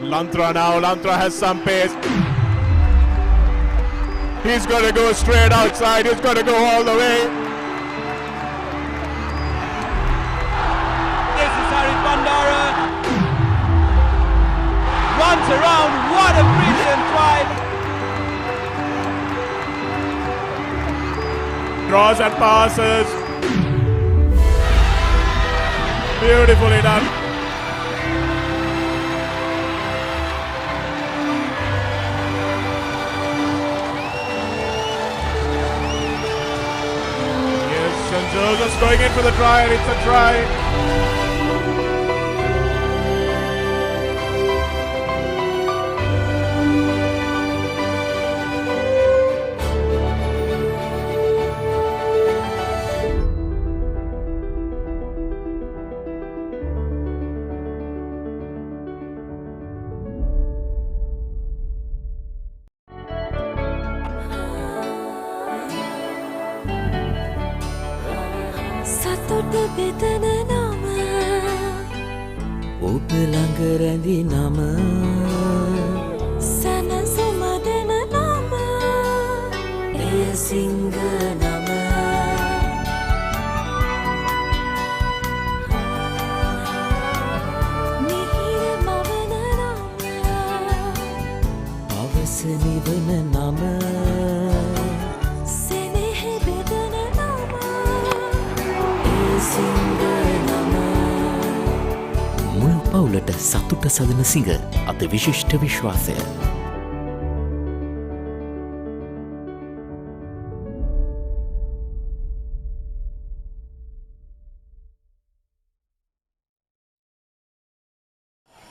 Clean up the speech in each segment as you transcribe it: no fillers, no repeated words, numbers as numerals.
Lantra now, Lantra has some pace. He's going to go straight outside, he's going to go all the way. This is Harry Bandara. Runs around, what a brilliant try. Draws and passes. Beautifully done. Yes, and Joseph's going in for the try, and it's a try. සතුට බෙදන නම ඔබ ළඟ රැඳි නම සැනසුම දෙන නම එය සිංහ නම මිහිර මවන නම පවස නිවන නම සෙනෙහ බෙදන නම සිංහ නම මුල් පවුලට සතුට සදන සිංහ අත විශිෂ්ට විශ්වාසය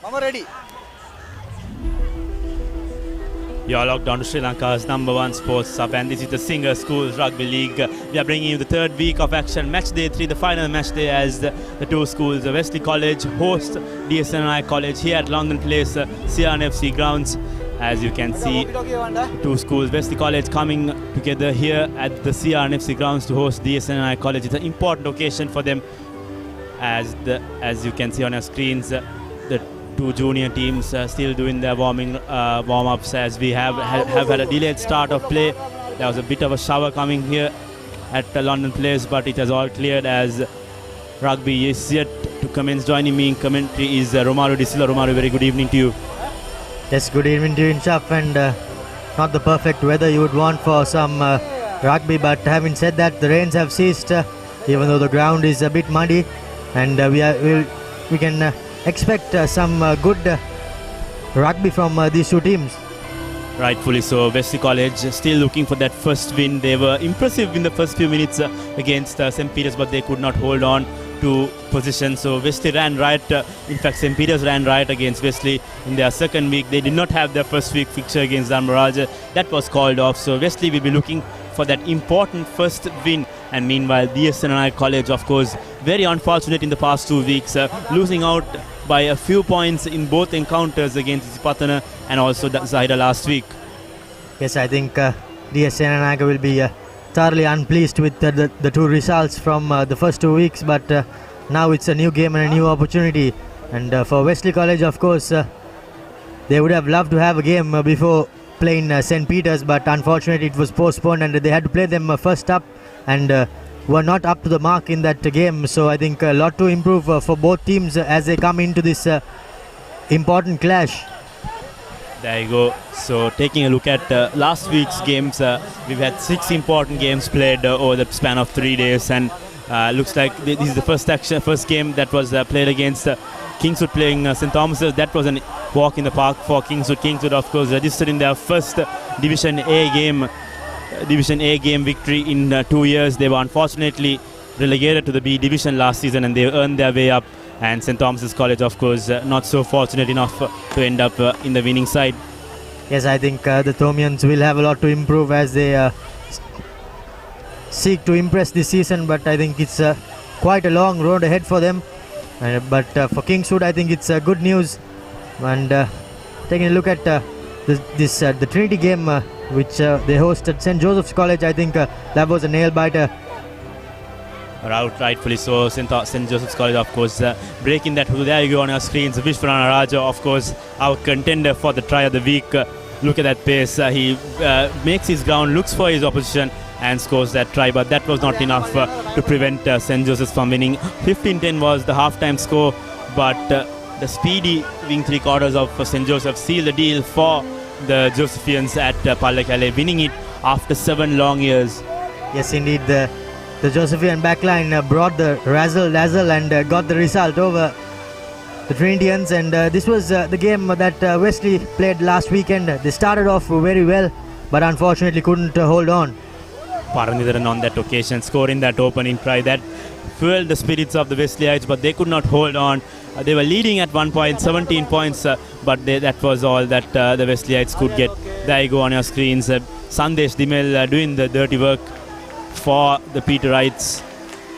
I'm ready. You're locked on to Sri Lanka's #1 sports sub, and this is the Singer Schools Rugby League. We are bringing you the third week of action, match day 3, the final match day, as the two schools, Wesley College host Senanayake College here at London Place, CRNFC grounds. As you can see, two schools, Wesley College coming together here at the CRNFC grounds to host Senanayake College. It's an important occasion for them, as you can see on your screens. The two junior teams still doing their warm-ups, as we have had a delayed start of play. There was a bit of a shower coming here at London Place, but it has all cleared as rugby is yet to commence. Joining me in commentary is Romario De Silva. Romario, very good evening to you. Yes, good evening to you, Inshaf, and not the perfect weather you would want for some rugby, but having said that, the rains have ceased, even though the ground is a bit muddy, and we can expect some good rugby from these two teams. Rightfully so. Wesley College still looking for that first win. They were impressive in the first few minutes against St. Peter's, but they could not hold on to position. So Wesley ran right. In fact, St. Peter's ran right against Wesley in their second week. They did not have their first week fixture against Dharmaraj. That was called off. So Wesley will be looking for that important first win. And meanwhile, Senanayake College, of course, very unfortunate in the past 2 weeks, losing out by a few points in both encounters against Patana and also Zaida last week. Yes, I think Senanayake will be thoroughly unpleased with the two results from the first 2 weeks, but now it's a new game and a new opportunity. And for Wesley College, of course, they would have loved to have a game before playing St. Peter's, but unfortunately it was postponed and they had to play them first up, and were not up to the mark in that game. So I think a lot to improve for both teams as they come into this important clash. There you go. So taking a look at last week's games, we've had 6 important games played over the span of 3 days, and looks like this is the first game that was played against Kingswood playing St. Thomas's. That was a walk in the park for Kingswood. Kingswood, of course, registered in their first Division A game victory in 2 years. They were unfortunately relegated to the B Division last season, and they earned their way up. And St. Thomas's College, of course, not so fortunate enough to end up in the winning side. Yes, I think the Thomians will have a lot to improve as they seek to impress this season, but I think it's quite a long road ahead for them. But for Kingswood, I think it's good news. And taking a look at the Trinity game, which they hosted St. Joseph's College, I think that was a nail-biter. Out rightfully so. St. Joseph's College, of course, breaking that. There you go on your screens. Vishwarana Raja, of course, our contender for the try of the week. Look at that pace. He makes his ground, looks for his opposition, and scores that try. But that was not enough to prevent St. Joseph's from winning. 15-10 was the halftime score. But the speedy wing three quarters of St. Joseph sealed the deal for the Josephians at Pallekele, winning it after 7 long years. Yes, indeed. The Josephian backline brought the razzle-dazzle and got the result over the Trinitians. And this was the game that Wesley played last weekend. They started off very well, but unfortunately couldn't hold on. Paranidharan on that occasion, scoring that opening try that fueled the spirits of the Wesleyites, but they could not hold on. They were leading at one point, 17 points, but that was all that the Wesleyites could get. There you go on your screens. Sandesh Dimel doing the dirty work for the Peterites,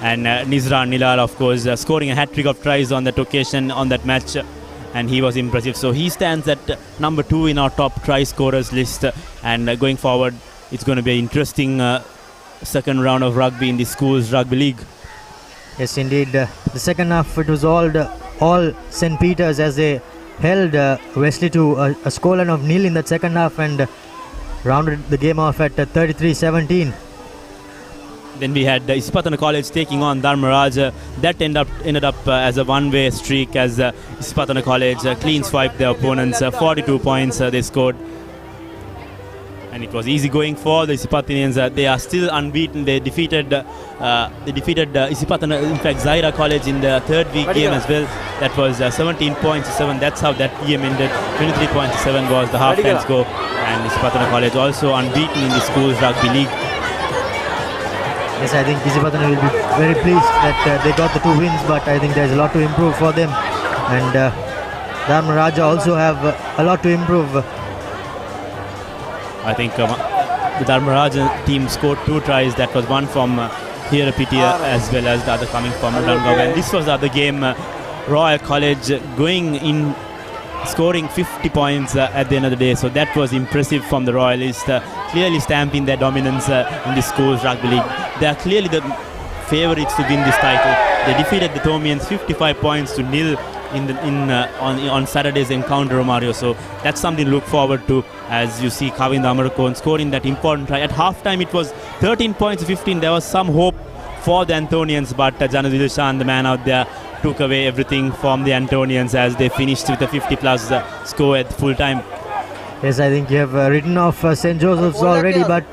and Nizran Nilar, of course, scoring a hat-trick of tries on that occasion, on that match, and he was impressive. So he stands at number 2 in our top try scorers list, and going forward, it's going to be an interesting second round of rugby in the schools rugby league. Yes, indeed. The second half, it was all St. Peter's as they held Wesley to a scoreline of 0 in that second half and rounded the game off at 33-17. Then we had Isipatana College taking on Dharmaraj. That ended up as a one-way streak as Isipatana College clean swiped their opponents. 42 points they scored. And it was easy going for the Isipatanians. They are still unbeaten. They defeated Isipatana, in fact Zaira College in the third week game as well. That was 17 points to 7. That's how that game ended. 23 points to 7 was the half-time score. And Isipatana College also unbeaten in the schools rugby league. Yes, I think Isipatana will be very pleased that they got the 2 wins, but I think there's a lot to improve for them. And Dharmaraja also have a lot to improve. I think the Dharmaraja team scored 2 tries. That was one from Hirapitia as well as the other coming from Rangav. And this was the other game. Royal College going in, scoring 50 points at the end of the day. So that was impressive from the Royalists, clearly stamping their dominance in the schools rugby league. They are clearly the favourites to win this title. They defeated the Thomians 55 points to 0 on Saturday's encounter, Romario. So that's something to look forward to as you see Kavind Amarkon scoring that important try. At halftime it was 13 points to 15. There was some hope for the Antonians, but Janadidushan, the man out there, took away everything from the Antonians as they finished with a 50-plus score at full time. Yes, I think you have written off St. Joseph's already, but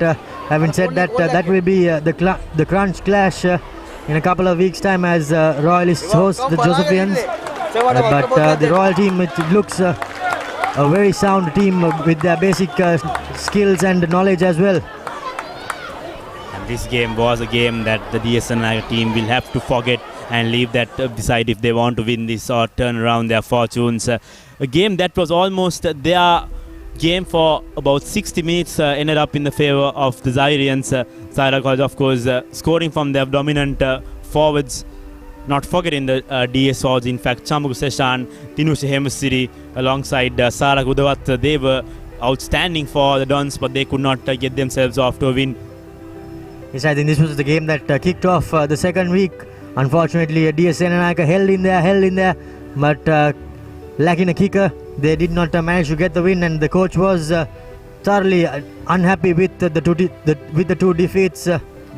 having said that, that will be the crunch clash in a couple of weeks' time as Royalists host the Josephians. But the Royal team, it looks a very sound team with their basic skills and knowledge as well. And this game was a game that the DSNI team will have to forget and leave that beside if they want to win this or turn around their fortunes. A game that was almost their game for about 60 minutes ended up in the favour of the Zairians. Zaira College, of course, scoring from their dominant forwards. Not forgetting the DS forwards, in fact, Chamugu Seshan, Tinusha Hemasiri alongside Sara Gudawat. They were outstanding for the Dons, but they could not get themselves off to a win. Yes, I think this was the game that kicked off the second week. Unfortunately, DS Senanayake held in there, but lacking a kicker, they did not manage to get the win, and the coach was thoroughly unhappy with the 2 defeats,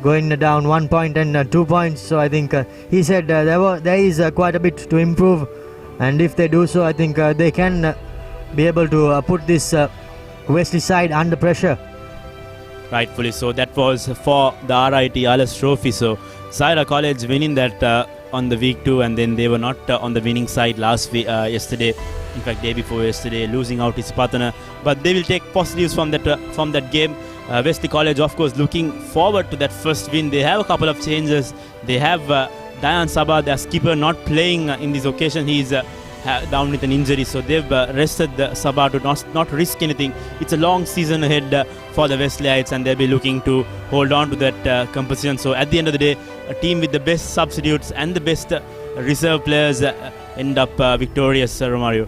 going down 1 point and 2 points. So I think he said there is quite a bit to improve, and if they do so, I think they can be able to put this Wesley side under pressure. Rightfully so. That was for the RIT Alice Trophy. So Zaira College winning that on the week 2, and then they were not on the winning side yesterday. In fact, day before yesterday, losing out to Isipatana. But they will take positives from that game. Wesley College, of course, looking forward to that first win. They have a couple of changes. They have Dayan Sabah, their skipper, not playing in this occasion. He's down with an injury, so they've rested Sabah to not risk anything. It's a long season ahead for the Wesleyites, and they'll be looking to hold on to that composition. So at the end of the day, a team with the best substitutes and the best reserve players end up victorious, Romario.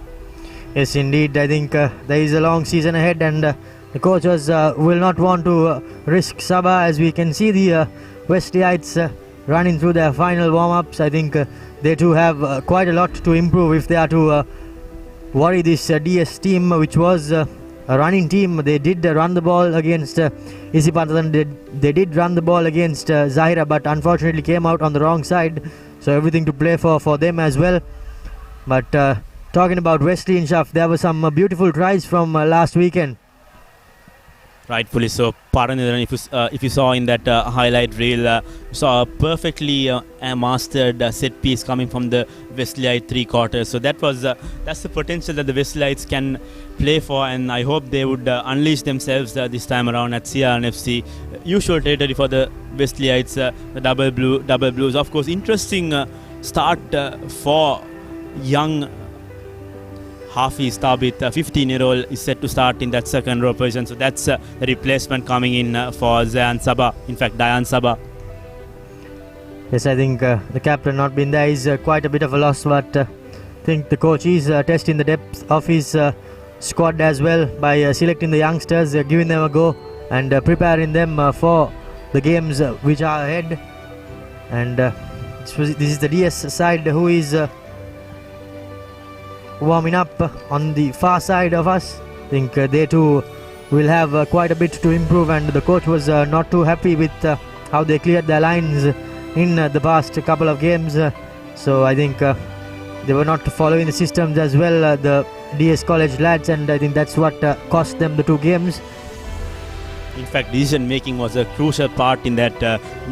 Yes, indeed. I think there is a long season ahead, and the coaches will not want to risk Sabah, as we can see the Wesleyites running through their final warm-ups. I think they too have quite a lot to improve if they are to worry this DS team, which was a running team. They did run the ball against Isipatan. They did run the ball against Zahira, but unfortunately came out on the wrong side. So everything to play for them as well. But talking about Wesley and Shaf, there were some beautiful tries from last weekend. Rightfully so. Pardon me, if you saw in that highlight reel, you saw a perfectly mastered set piece coming from the Wesleyite three-quarters. So that's the potential that the Wesleyites can play for, and I hope they would unleash themselves this time around at CRNFC. Usual territory for the Wesleyites, the double blues. Of course, interesting start for young Hafiz Tabit, 15-year-old, is set to start in that second row position. So that's the replacement coming in for Dayan Sabah. Yes, I think the captain not been there is quite a bit of a loss, but I think the coach is testing the depth of his squad as well by selecting the youngsters, giving them a go and preparing them for the games which are ahead. And this is the DS side who is warming up on the far side of us. I think they too will have quite a bit to improve, and the coach was not too happy with how they cleared their lines in the past couple of games. So I think they were not following the systems as well, the DS College lads, and I think that's what cost them the two games. In fact, decision making was a crucial part in that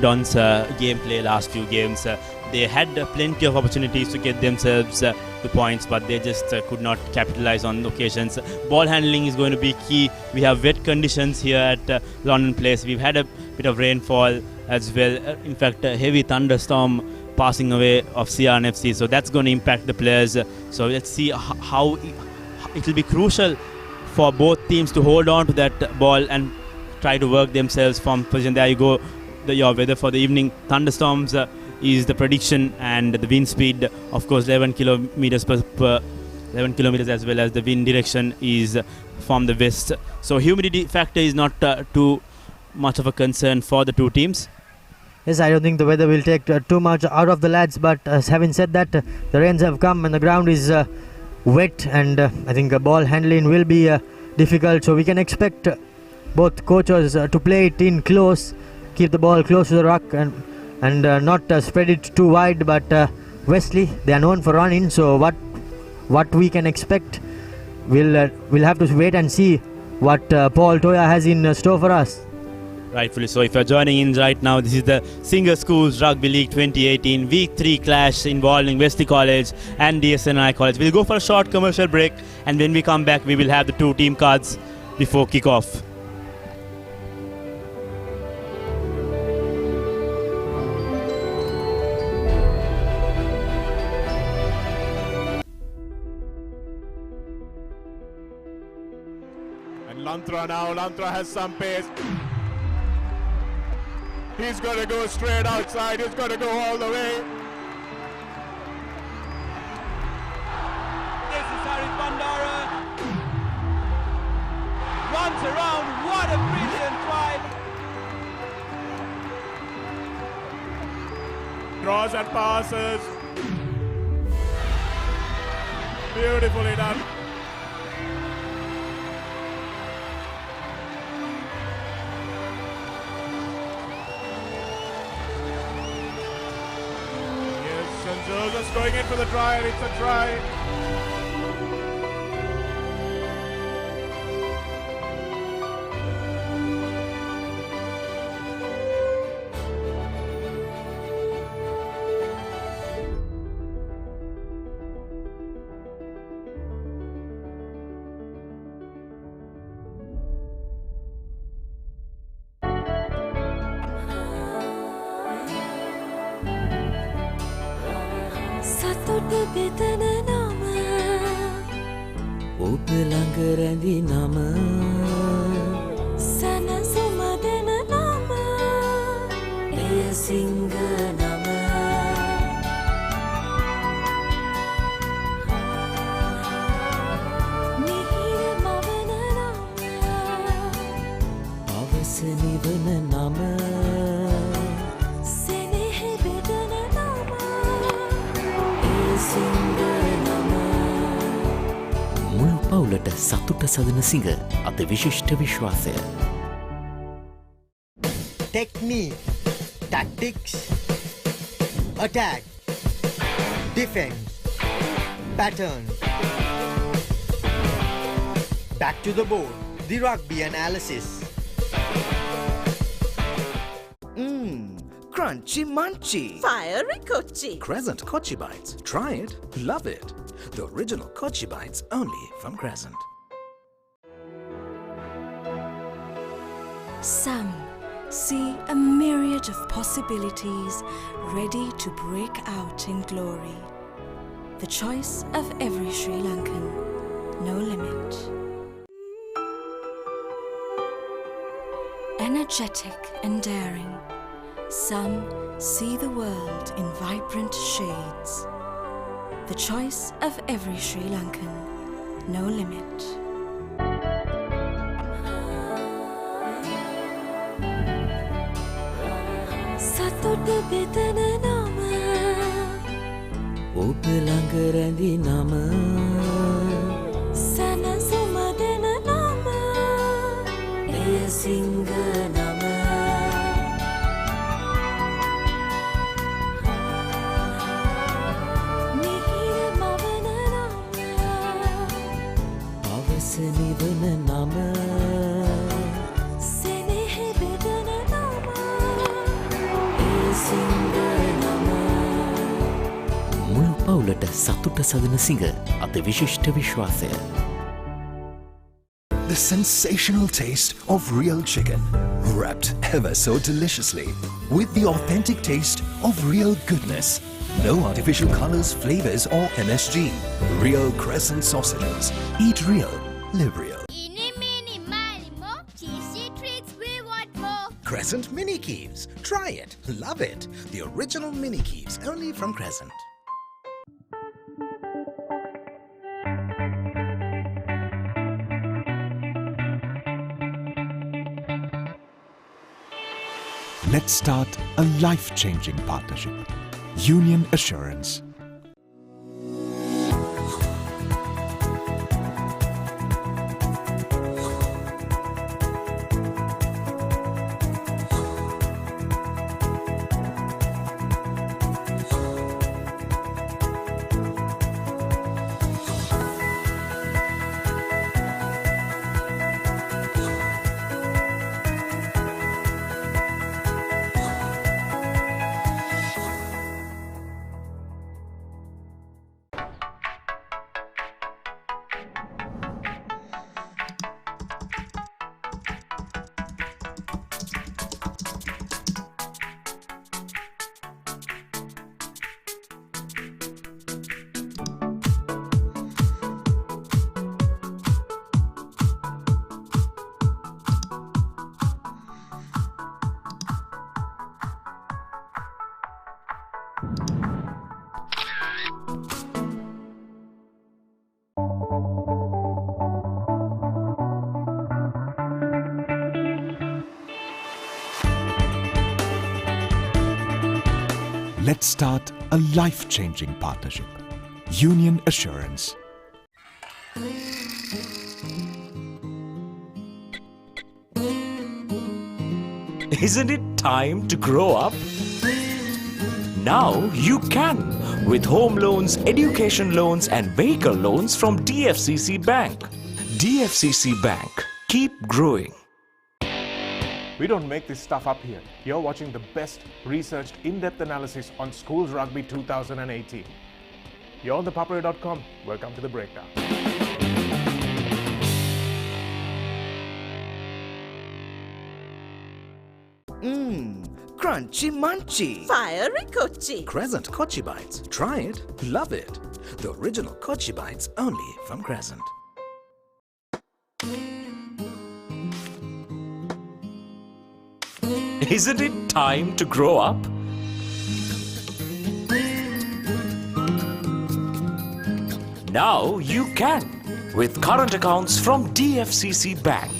Don's gameplay last few games. They had plenty of opportunities to get themselves to points, but they just could not capitalize on occasions. Ball handling is going to be key. We have wet conditions here at London Place. We've had a bit of rainfall as well. In fact, a heavy thunderstorm passing away of CRNFC. So that's going to impact the players. So let's see how it will be crucial for both teams to hold on to that ball and try to work themselves from position. There you go, your weather for the evening. Thunderstorms is the prediction, and the wind speed, of course, 11 kilometers as well as the wind direction is from the west. So humidity factor is not too much of a concern for the two teams. Yes, I don't think the weather will take too much out of the lads, but having said that, the rains have come and the ground is wet, and I think ball handling will be difficult. So we can expect both coaches to play it in close, keep the ball close to the ruck and not spread it too wide. But Wesley, they are known for running, so what we can expect, we'll have to wait and see what Paul Toya has in store for us. Rightfully so. If you're joining in right now, this is the Singer Schools Rugby League 2018 Week 3 clash involving Wesley College and Senanayake College. We'll go for a short commercial break, and when we come back, we will have the two team cards before kick-off. And Lantra has some pace. He's going to go straight outside. He's going to go all the way. This is Harit Bandara. Runs around. What a brilliant try. Draws and passes. Beautifully done. Just going in for the try, and it's a try. සතුට බෙදන නම ඔබ ළඟ රැඳි නම සැනසුම දෙන නම එය සිංහ නම මිහිර මවන නම අවස නිවන නම සෙනෙහ පවුලට සතුට සදන සිඟ අත විශිෂ්ට විශ්වාසය. Technique, tactics, attack, defense, pattern. Back to the board, the rugby analysis. Crunchy munchy. Fiery Kochi. Crescent Kochi Bites. Try it. Love it. The original Kochi Bites only from Crescent. Some see a myriad of possibilities ready to break out in glory. The choice of every Sri Lankan, no limit. Energetic and daring, some see the world in vibrant shades. The choice of every Sri Lankan, no limit. සතුට බෙදන නම ඔබ ළඟ රැඳි නම සැනසුම දෙන නම එය සිංහ නම මිහිර මවන නම අවස නිවන නම සෙනෙහ බෙදන නම එය සිංහ නම මුළු පවුලට සතුට සදන සිඟ අත විශිෂ්ට විශ්වාසය. The sensational taste of real chicken, wrapped ever so deliciously with the authentic taste of real goodness. No artificial colors, flavors or MSG. Real Crescent sausages. Eat real, live real. Eeny, meeny, miny, mo. Cheesy treats, we want more. Crescent Mini Keeves. Try it. Love it. The original Mini Keeves only from Crescent. Let's start a life-changing partnership. Union Assurance. Let's start a life-changing partnership. Union Assurance. Isn't it time to grow up? Now you can with home loans, education loans and vehicle loans from DFCC Bank. DFCC Bank. Keep growing. We don't make this stuff up here. You're watching the best researched in-depth analysis on schools rugby 2018. You're on ThePapare.com. Welcome to the breakdown. Crunchy munchy. Fiery Kochi. Crescent Kochi Bites. Try it. Love it. The original Kochi Bites only from Crescent. Isn't it time to grow up? Now you can with current accounts from DFCC Bank.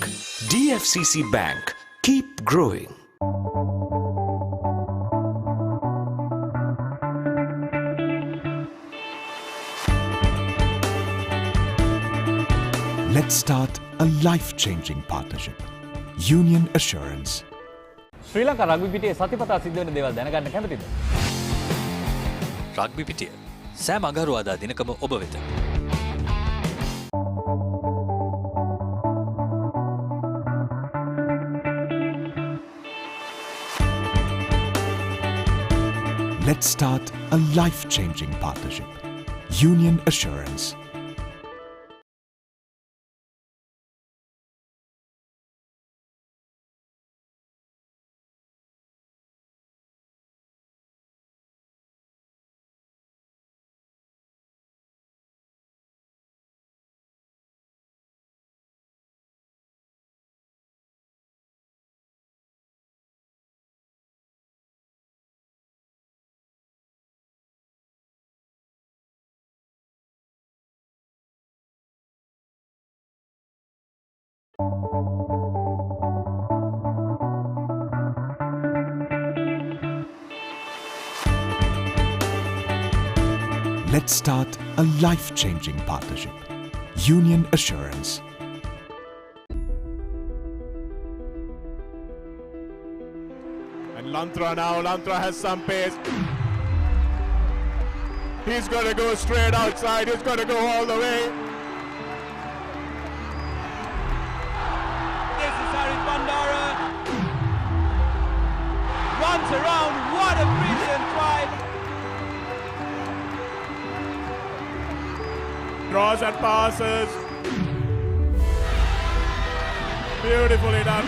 DFCC Bank. Keep growing. Let's start a life-changing partnership. Union Assurance. Sri Lanka rugby පිටියේ සතිපතා සිද්ධ වෙන දේවල් දැනගන්න කැමතිද? Rugby පිටිය සෑම අඟහරුවාදා දිනකම ඔබ වෙත. Let's start a life-changing partnership. Union Assurance. Let's start a life-changing partnership. Union Assurance. And Lantra now, Lantra has some pace. He's going to go straight outside, he's going to go all the way. This is Harit Bandara. Runs around, what a brilliant try. Draws and passes. Beautifully done.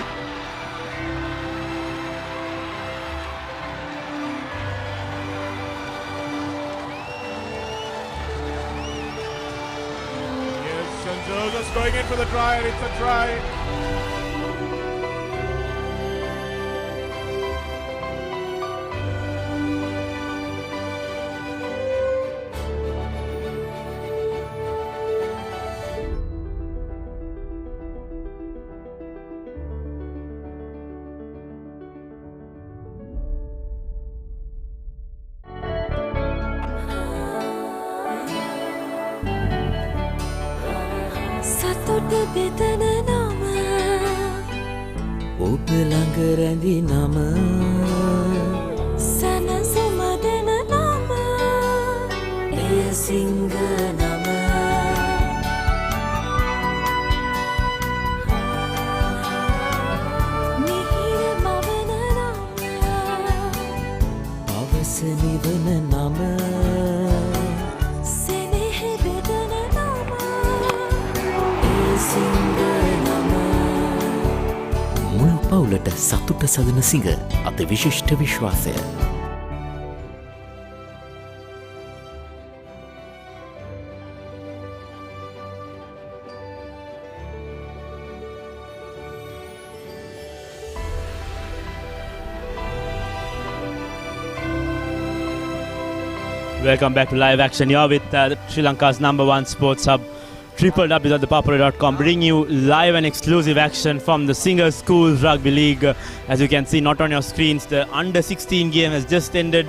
Yes, and Joseph's going in for the try, and it's a try. සතුට බෙදන නම ඔබ ළඟ රැඳි නම සනසුම දෙන නම එය සිංහ නම මිහිර මවන නම පවස නිවන නම සෙනෙහ බෙදන නම මුල් පවුලට සතුට සදන සිඟ අත විශිෂ්ට විශ්වාසය. Welcome back to live action. You're with Sri Lanka's #1 sports hub, www.thepapare.com, bringing you live and exclusive action from the Singer Schools Rugby League. As you can see, not on your screens, the under-16 game has just ended,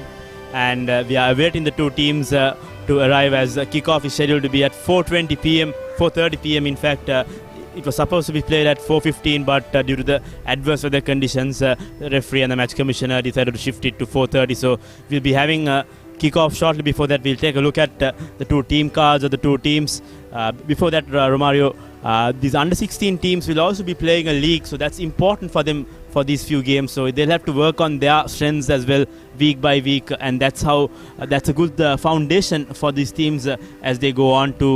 and we are awaiting the two teams to arrive, as kickoff is scheduled to be at 4:20 p.m., 4:30 p.m. In fact, it was supposed to be played at 4:15, but due to the adverse weather conditions, the referee and the match commissioner decided to shift it to 4:30. So we'll be having kick-off shortly. Before that, we'll take a look at the two team cards of the two teams. Before that, Romario, these under-16 teams will also be playing a league, so that's important for them for these few games. So they'll have to work on their strengths as well, week by week, and that's how that's a good foundation for these teams as they go on to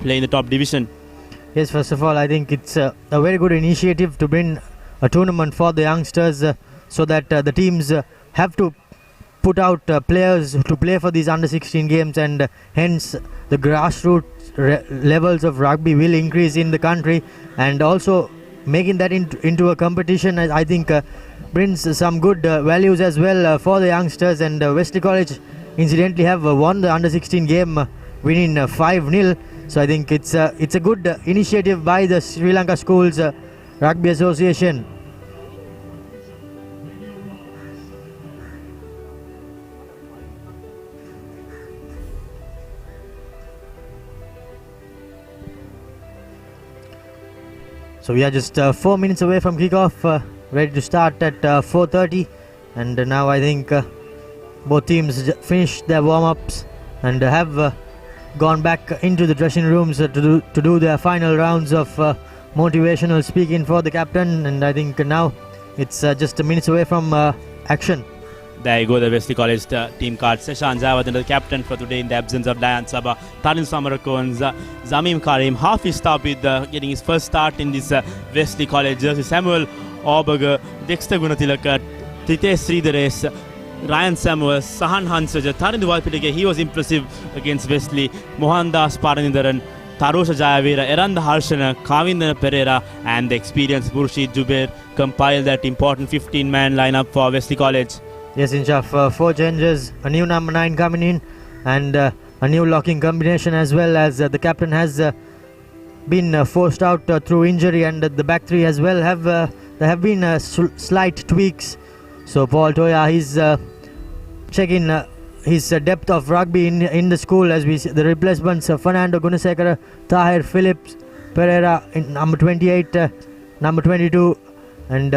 play in the top division. Yes, first of all, I think it's a very good initiative to bring a tournament for the youngsters so that the teams have to put out players to play for these under-16 games, and hence the grassroots levels of rugby will increase in the country, and also making that into a competition, I think brings some good values as well for the youngsters. And Wesley College incidentally have won the under-16 game, winning 5-0. So I think it's a good initiative by the Sri Lanka Schools Rugby Association. So we are just 4 minutes away from kickoff, ready to start at 4:30, and now I think both teams finished their warm-ups and have gone back into the dressing rooms to do their final rounds of motivational speaking for the captain, and I think now it's just minutes away from action. There you go, the Wesley College team card. Seshan Jawad, the captain for today in the absence of Dayan Sabah. Tarin Samarakon, Zamim Karim, half his stop with getting his first start in this Wesley College jersey. Samuel Auberger, Dexter Gunatilaka, Titesh Sridhares, Ryan Samuels, Sahan Hansaja, Tarin Duwalpitake, he was impressive against Wesley. Mohandas Paranidharan, Tarosha Jayavira, Eranda Harshana, Kavindana Pereira, and the experienced Murshid Jubair compiled that important 15-man lineup for Wesley College. Yes, Inshaf, 4 changes, a new number 9 coming in, and a new locking combination, as well as the captain has been forced out through injury, and the back three as well there have been slight tweaks. So Paul Toya, he's checking his depth of rugby in the school, as we see the replacements: Fernando Gunasekara, Tahir Phillips, Pereira in number 28, number 22, and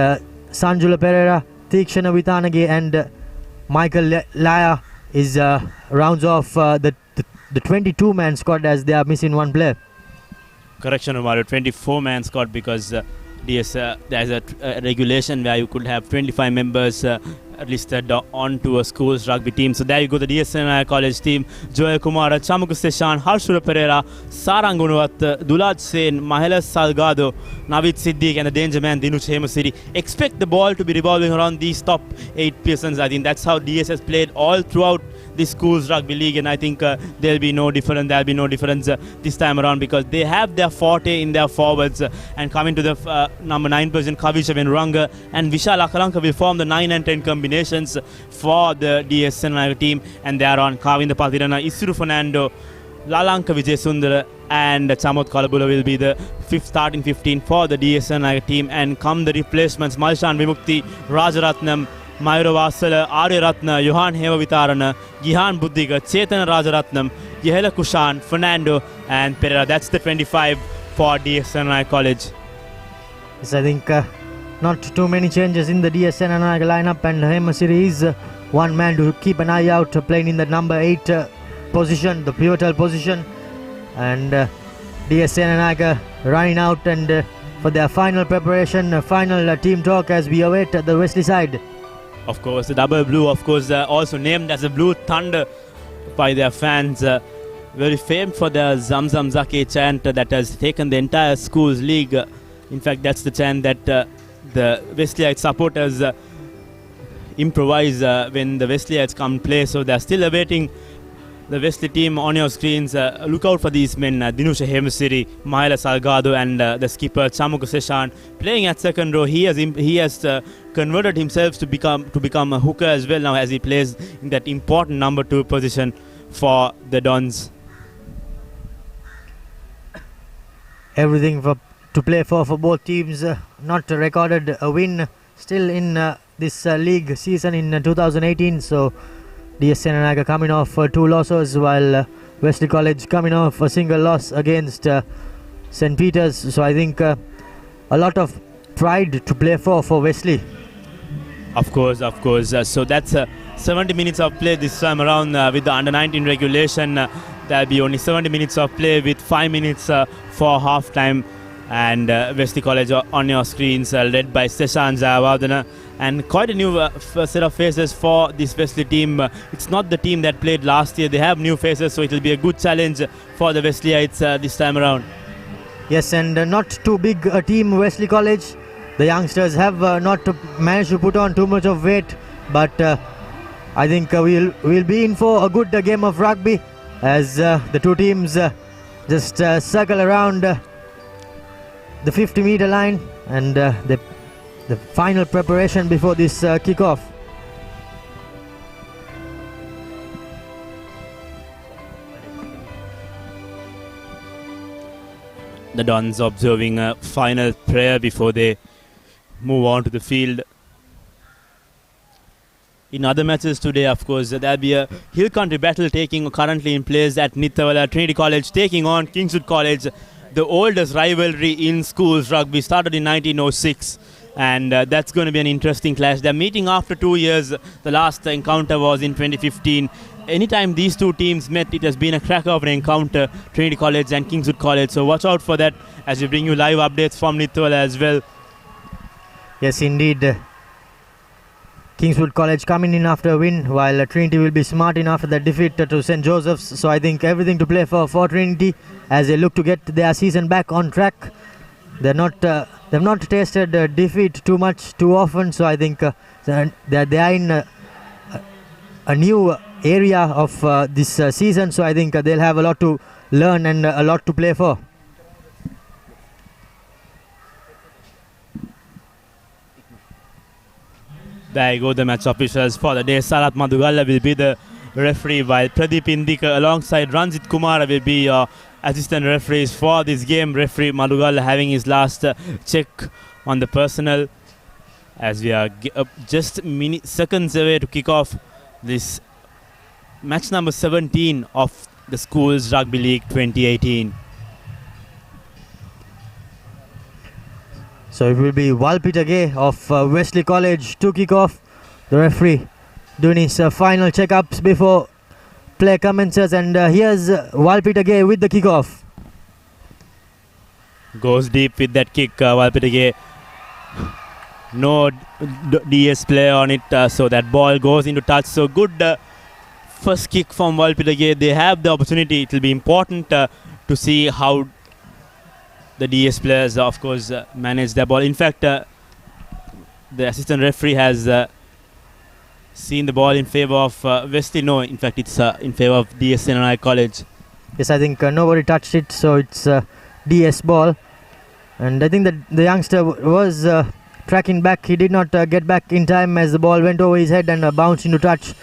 Sanjula Pereira, Tikshana Vitanage, and Michael Laya is rounds off the 22-man squad, as they are missing one player. Correction, Mario, 24-man squad, because there's a regulation where you could have 25 members listed onto a school's rugby team. So there you go, the Senanayake College team: Joel Kumara, Chamuku Seshan, Harshura Pereira, Sarang Gunawath, Dulaj Sen, Mahelas Salgado, Navid Siddiq, and the danger man Dinush Hemasiri. Expect the ball to be revolving around these top 8 persons. I think that's how DS has played all throughout the school's rugby league, and I think there'll be no difference this time around, because they have their forte in their forwards. And coming to the number 9 position, Kavisha Venranga and Vishal Akalanka will form the 9 and 10 combinations for the DS Senanayake team, and they are on Kavinda Pathirana, Isuru Fernando, Lalanka Vijay Sundara, and Chamot Kalabula will be the starting 15 for the DS Senanayake team. And come the replacements: Malshan Vimukti, Rajaratnam, Mayura Vasala, Arya Ratna, Johan Heva Vitarana, Gihan Buddhiga, Chetana Rajaratnam, Yehela Kushan, Fernando, and Pereira. That's the 25 for DS Senanayake College. Yes, I think not too many changes in the DS Senanayake lineup, and Hemasiri is one man to keep an eye out, playing in the number 8 position, the pivotal position, and DS Senanayake running out and for their final preparation, final team talk as we await the Wesley side. Of course, the double blue, of course, also named as the Blue Thunder by their fans. Very famed for their Zam Zam Zake chant that has taken the entire school's league. In fact, that's the chant that the Wesleyites supporters improvise when the Wesleyites come play. So they're still awaiting the Wesley team on your screens. Look out for these men: Dinusha Hemasiri, Mahela Salgado, and the skipper Chamuku Seshan playing at second row. He has converted himself to become a hooker as well now, as he plays in that important number 2 position for the Dons. Everything to play for both teams. Not recorded a win still in this league season in 2018. So DS Senanayake coming off 2 losses, while Wesley College coming off a single loss against St. Peter's. So I think a lot of pride to play for Wesley. Of course. So that's 70 minutes of play this time around with the under-19 regulation. There'll be only 70 minutes of play with 5 minutes for half-time. And Wesley College on your screens, led by Seshan Jayawardena. And quite a new set of faces for this Wesley team. It's not the team that played last year. They have new faces, so it will be a good challenge for the Wesleyites this time around. Yes, and not too big a team, Wesley College. The youngsters have not managed to put on too much of weight, but I think we'll be in for a good game of rugby as the two teams just circle around the 50-meter line, and the final preparation before this kickoff. The Dons observing a final prayer before they move on to the field. In other matches today, of course, there'll be a Hill Country battle currently in place at Nithavala. Trinity College taking on Kingswood College. the oldest rivalry in schools rugby, started in 1906. And that's going to be an interesting clash. They're meeting after 2 years. The last encounter was in 2015. Anytime these two teams met, it has been a cracker of an encounter, Trinity College and Kingswood College. So watch out for that as we bring you live updates from Nitwala as well. Yes, indeed. Kingswood College coming in after a win, while Trinity will be smart in after that defeat to St. Joseph's. So I think everything to play for Trinity as they look to get their season back on track. They've not tasted defeat too much, too often. So I think they are in a new area of this season. So I think they'll have a lot to learn and a lot to play for. There you go, the match officials for the day. Sarat Madugalla will be the referee, while Pradeep Indika alongside Ranjit Kumara will be assistant referees for this game. Referee Madugalla having his last check on the personnel as we are just seconds away to kick off this match number 17 of the Schools Rugby League 2018. So it will be Walpitage of Wesley College to kick off. The referee doing his final checkups before play commences, and here's Walpitage with the kickoff. Goes deep with that kick, Walpitage. No DS play on it, so that ball goes into touch. So good first kick from Walpitage. They have the opportunity. It will be important to see how the DS players, of course, manage the ball. In fact, the assistant referee has seen the ball in favor of Wesley. No, in fact, it's in favor of DS Senanayake College. Yes, I think nobody touched it, so it's DS ball. And I think that the youngster was tracking back. He did not get back in time as the ball went over his head and bounced into touch.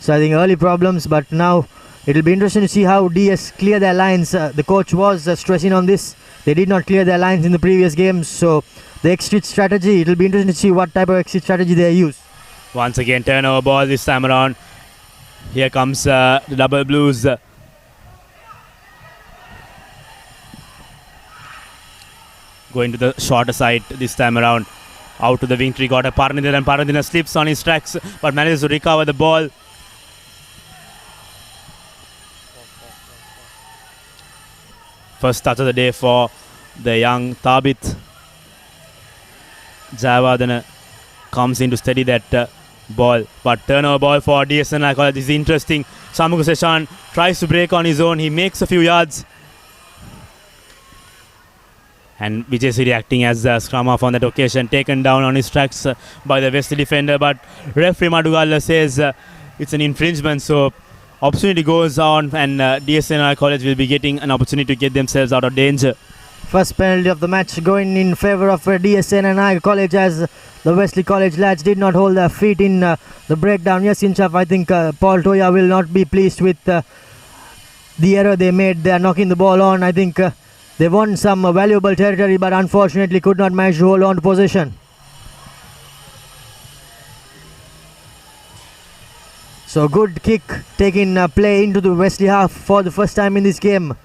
So I think early problems, but now it'll be interesting to see how DS clear their lines. The coach was stressing on this. They did not clear their lines in the previous games, so the exit strategy, it'll be interesting to see what type of exit strategy they use. Once again, turnover ball this time around. Here comes the Double Blues. Going to the shorter side this time around. Out to the wing tree, got a Paranidhana, and Paranidhana slips on his tracks but manages to recover the ball. First touch of the day for the young Tabit. Javadana comes in to steady that ball, but turnover ball for DSN. This is interesting. Samuka Seshan tries to break on his own. He makes a few yards. And Vijay Siri acting as the scrum half on that occasion, taken down on his tracks by the Wesley defender, but referee Madugalla says it's an infringement, so opportunity goes on, and DSN College will be getting an opportunity to get themselves out of danger. First penalty of the match going in favor of DSN College, as the Wesley College lads did not hold their feet in the breakdown. Yes, Inchaf, I think Paul Toya will not be pleased with the error they made. They are knocking the ball on. I think they won some valuable territory, but unfortunately could not manage to hold on to possession. So good kick taking play into the Wesley half for the first time in this game.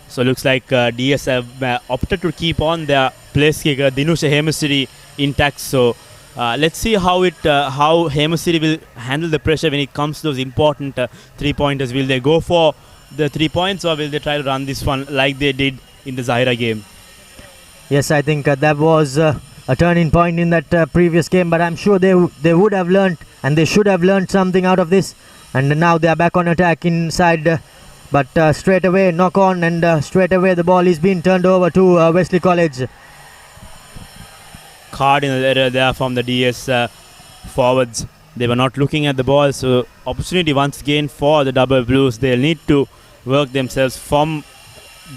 So looks like DS have opted to keep on their place kicker Dinusha Hemasiri intact. So let's see how Hemasiri will handle the pressure when it comes to those important 3-pointers. Will they go for the 3 points, or will they try to run this one like they did in the Zahira game? Yes, I think that was a turning point in that previous game, but I'm sure they would have learned, and they should have learned something out of this. And now they are back on attack inside, but straight away knock on, and straight away the ball is being turned over to Wesley College. Cardinal error there from the DS forwards. They were not looking at the ball, so opportunity once again for the Double Blues. They'll need to work themselves from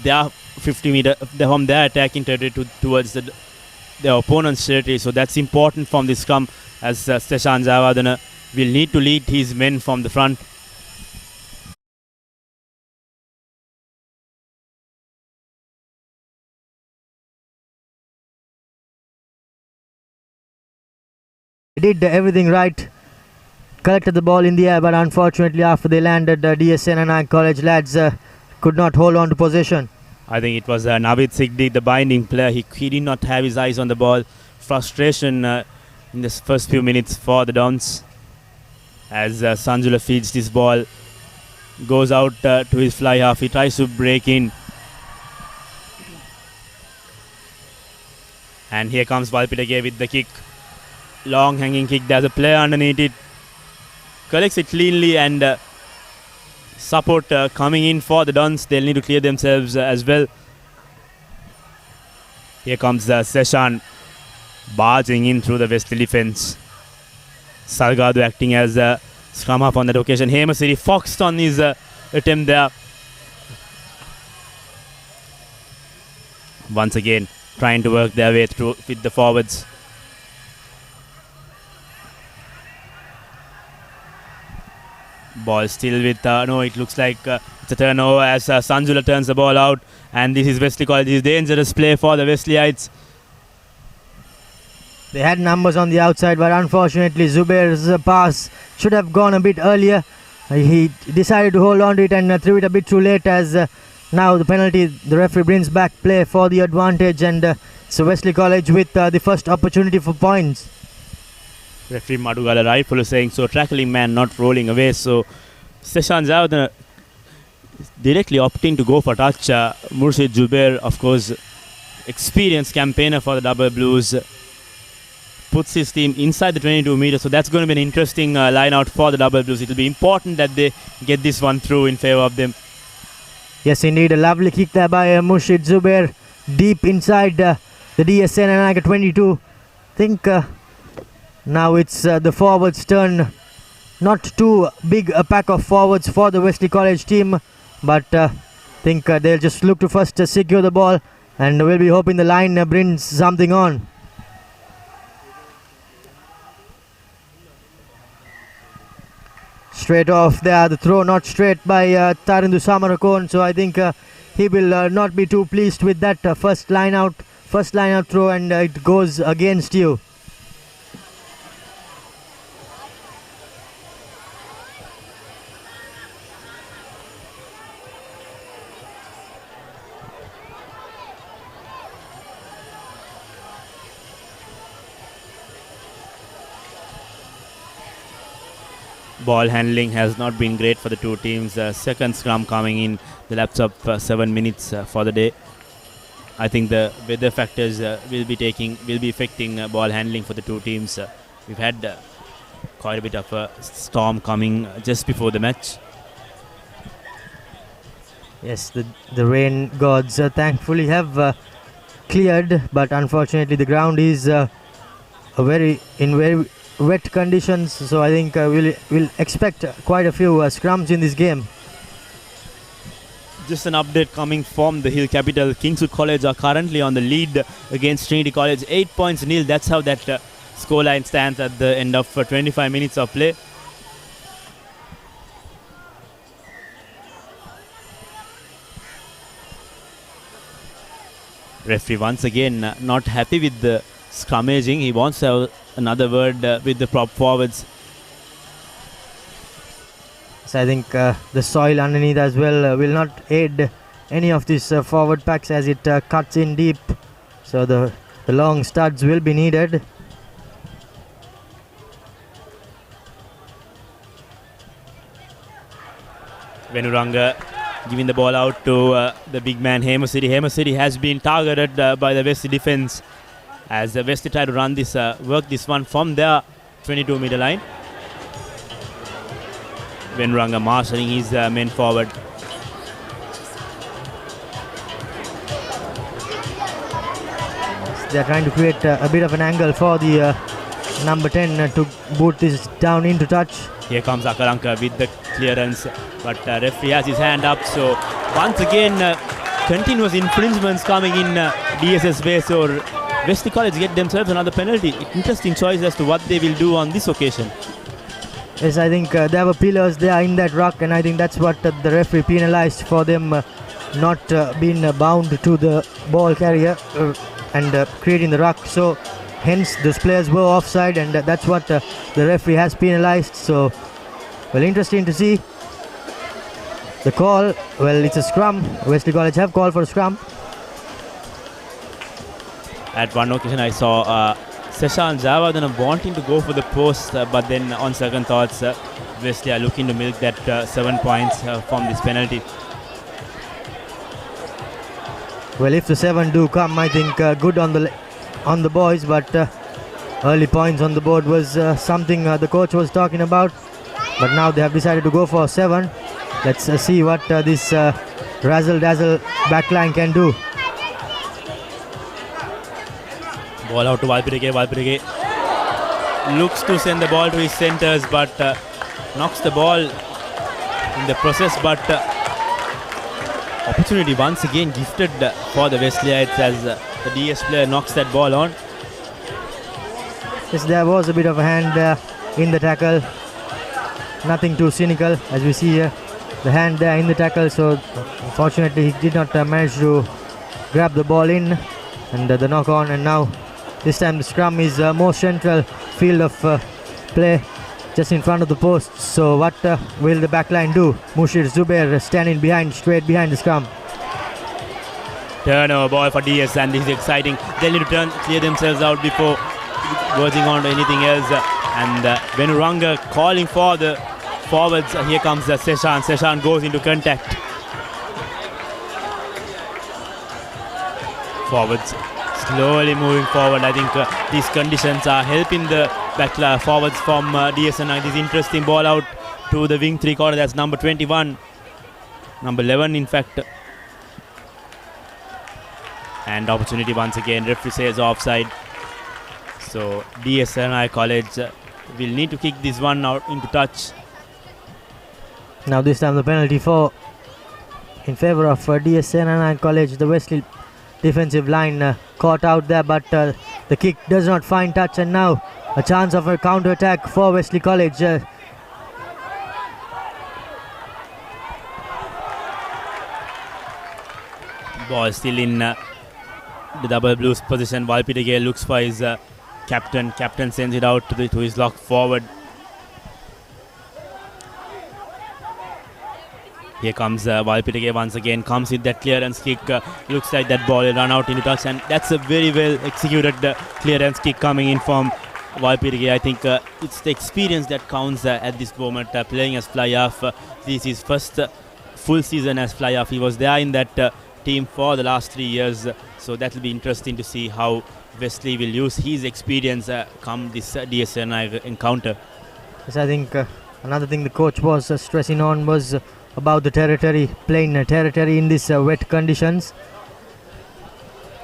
their 50 meter, from their attacking territory towards their opponent's territory. So that's important from this scrum, as Seshan Javadana will need to lead his men from the front. They did everything right, collected the ball in the air, but unfortunately after they landed, DSN and College lads could not hold on to possession. I think it was Navid Sigdi, the binding player. He did not have his eyes on the ball. Frustration in the first few minutes for the Dons. As Sanjula feeds this ball, goes out to his fly half. He tries to break in. And here comes Valpitage with the kick. Long hanging kick. There's a player underneath it. Collects it cleanly and support coming in for the Dons. They'll need to clear themselves as well. Here comes Seshan barging in through the Wesley defense. Salgado acting as a scrum half on that occasion. Hemasiri foxed on his attempt there. Once again, trying to work their way through with the forwards. Ball still with, no, it looks like it's a turnover as Sanjula turns the ball out. And this is Wesley College. This is dangerous play for the Wesleyites. They had numbers on the outside, but unfortunately Zubair's pass should have gone a bit earlier. He decided to hold on to it and threw it a bit too late, as now the penalty, the referee brings back play for the advantage, and so Wesley College with the first opportunity for points. Referee Madugala rightfully saying so, tackling man not rolling away. So Seshan Zawad directly opting to go for touch. Murshid Zubair, of course, experienced campaigner for the Double Blues, puts his team inside the 22 meters. So that's going to be an interesting line out for the Double Blues. It will be important that they get this one through in favor of them. Yes, indeed, a lovely kick there by Murshid Zubair, deep inside the DS Senanayake 22. I think now it's the forwards' turn. Not too big a pack of forwards for the Wesley College team, but I think they'll just look to first secure the ball, and we'll be hoping the line brings something on. Straight off there, the throw not straight by Tarindu Samarakon, so I think he will not be too pleased with that first line out throw, and it goes against you. Ball handling has not been great for the two teams. Second scrum coming in the lapse of 7 minutes for the day. I think the weather factors will be affecting ball handling for the two teams. We've had quite a bit of a storm coming just before the match. Yes, the rain gods thankfully have cleared, but unfortunately the ground is very wet conditions, so I think we'll expect quite a few scrums in this game. Just an update coming from the Hill Capital. Kingswood College are currently on the lead against Trinity College, 8-0. That's how that scoreline stands at the end of 25 minutes of play. Referee once again not happy with the scrummaging. He wants to have another word with the prop forwards. So I think the soil underneath as well will not aid any of these forward packs as it cuts in deep. So the long studs will be needed. Venuranga giving the ball out to the big man Hemasiri. Hemasiri has been targeted by the Wesley defense, as the Wesley try to run this, work this one from their 22-meter line. Venuranga marshalling his men forward. They're trying to create a bit of an angle for the number 10 to boot this down into touch. Here comes Akaranka with the clearance, but referee has his hand up. So once again, continuous infringements coming in DSS way. So Wesley College get themselves another penalty. Interesting choice as to what they will do on this occasion. Yes, I think there were pillars there in that ruck, and I think that's what the referee penalized for them not being bound to the ball carrier and creating the ruck. So hence those players were offside, and that's what the referee has penalized. So well, interesting to see. The call, well, it's a scrum. Wesley College have called for a scrum. At one occasion, I saw Seshan Javadana wanting to go for the post, but then on second thoughts, Wesley are looking to milk that 7 points from this penalty. Well, if the 7 do come, I think good on the boys, but early points on the board was something the coach was talking about. But now they have decided to go for 7. Let's see what this razzle-dazzle backline can do. Ball out to Valpirige. Valpirige looks to send the ball to his centers, but knocks the ball in the process. But opportunity once again gifted for the Wesleyites as the DS player knocks that ball on. Yes, there was a bit of a hand in the tackle. Nothing too cynical, as we see here. The hand there in the tackle, so unfortunately he did not manage to grab the ball in, and the knock on. And now this time the scrum is more central field of play, just in front of the post. So what will the backline do? Mushir Zubair standing straight behind the scrum. Turnover ball for DS, and this is exciting. They need to clear themselves out before verging on to anything else. And Venuranga calling for the forwards. Here comes Seshan. Seshan goes into contact. Forwards slowly moving forward. I think these conditions are helping the back forwards from DSNI. This interesting ball out to the wing 3/4. That's number 21. Number 11, in fact. And opportunity once again. Referee says offside. So DSNI College will need to kick this one out into touch. Now this time the penalty in favor of DSNI College. The Wesley defensive line caught out there, but the kick does not find touch, and now a chance of a counter attack for Wesley College. Ball still in the double blues position. Valpirige looks for his captain. Captain sends it out to his lock forward. Here comes Valpirige once again, comes with that clearance kick. Looks like that ball will run out into touch, and that's a very well executed clearance kick coming in from Valpirige. I think it's the experience that counts at this moment. Playing as fly-half, this is his first full season as fly-half. He was there in that team for the last 3 years, so that will be interesting to see how Wesley will use his experience come this DSNI encounter. Yes, I think another thing the coach was stressing on was about the territory, playing territory in these wet conditions.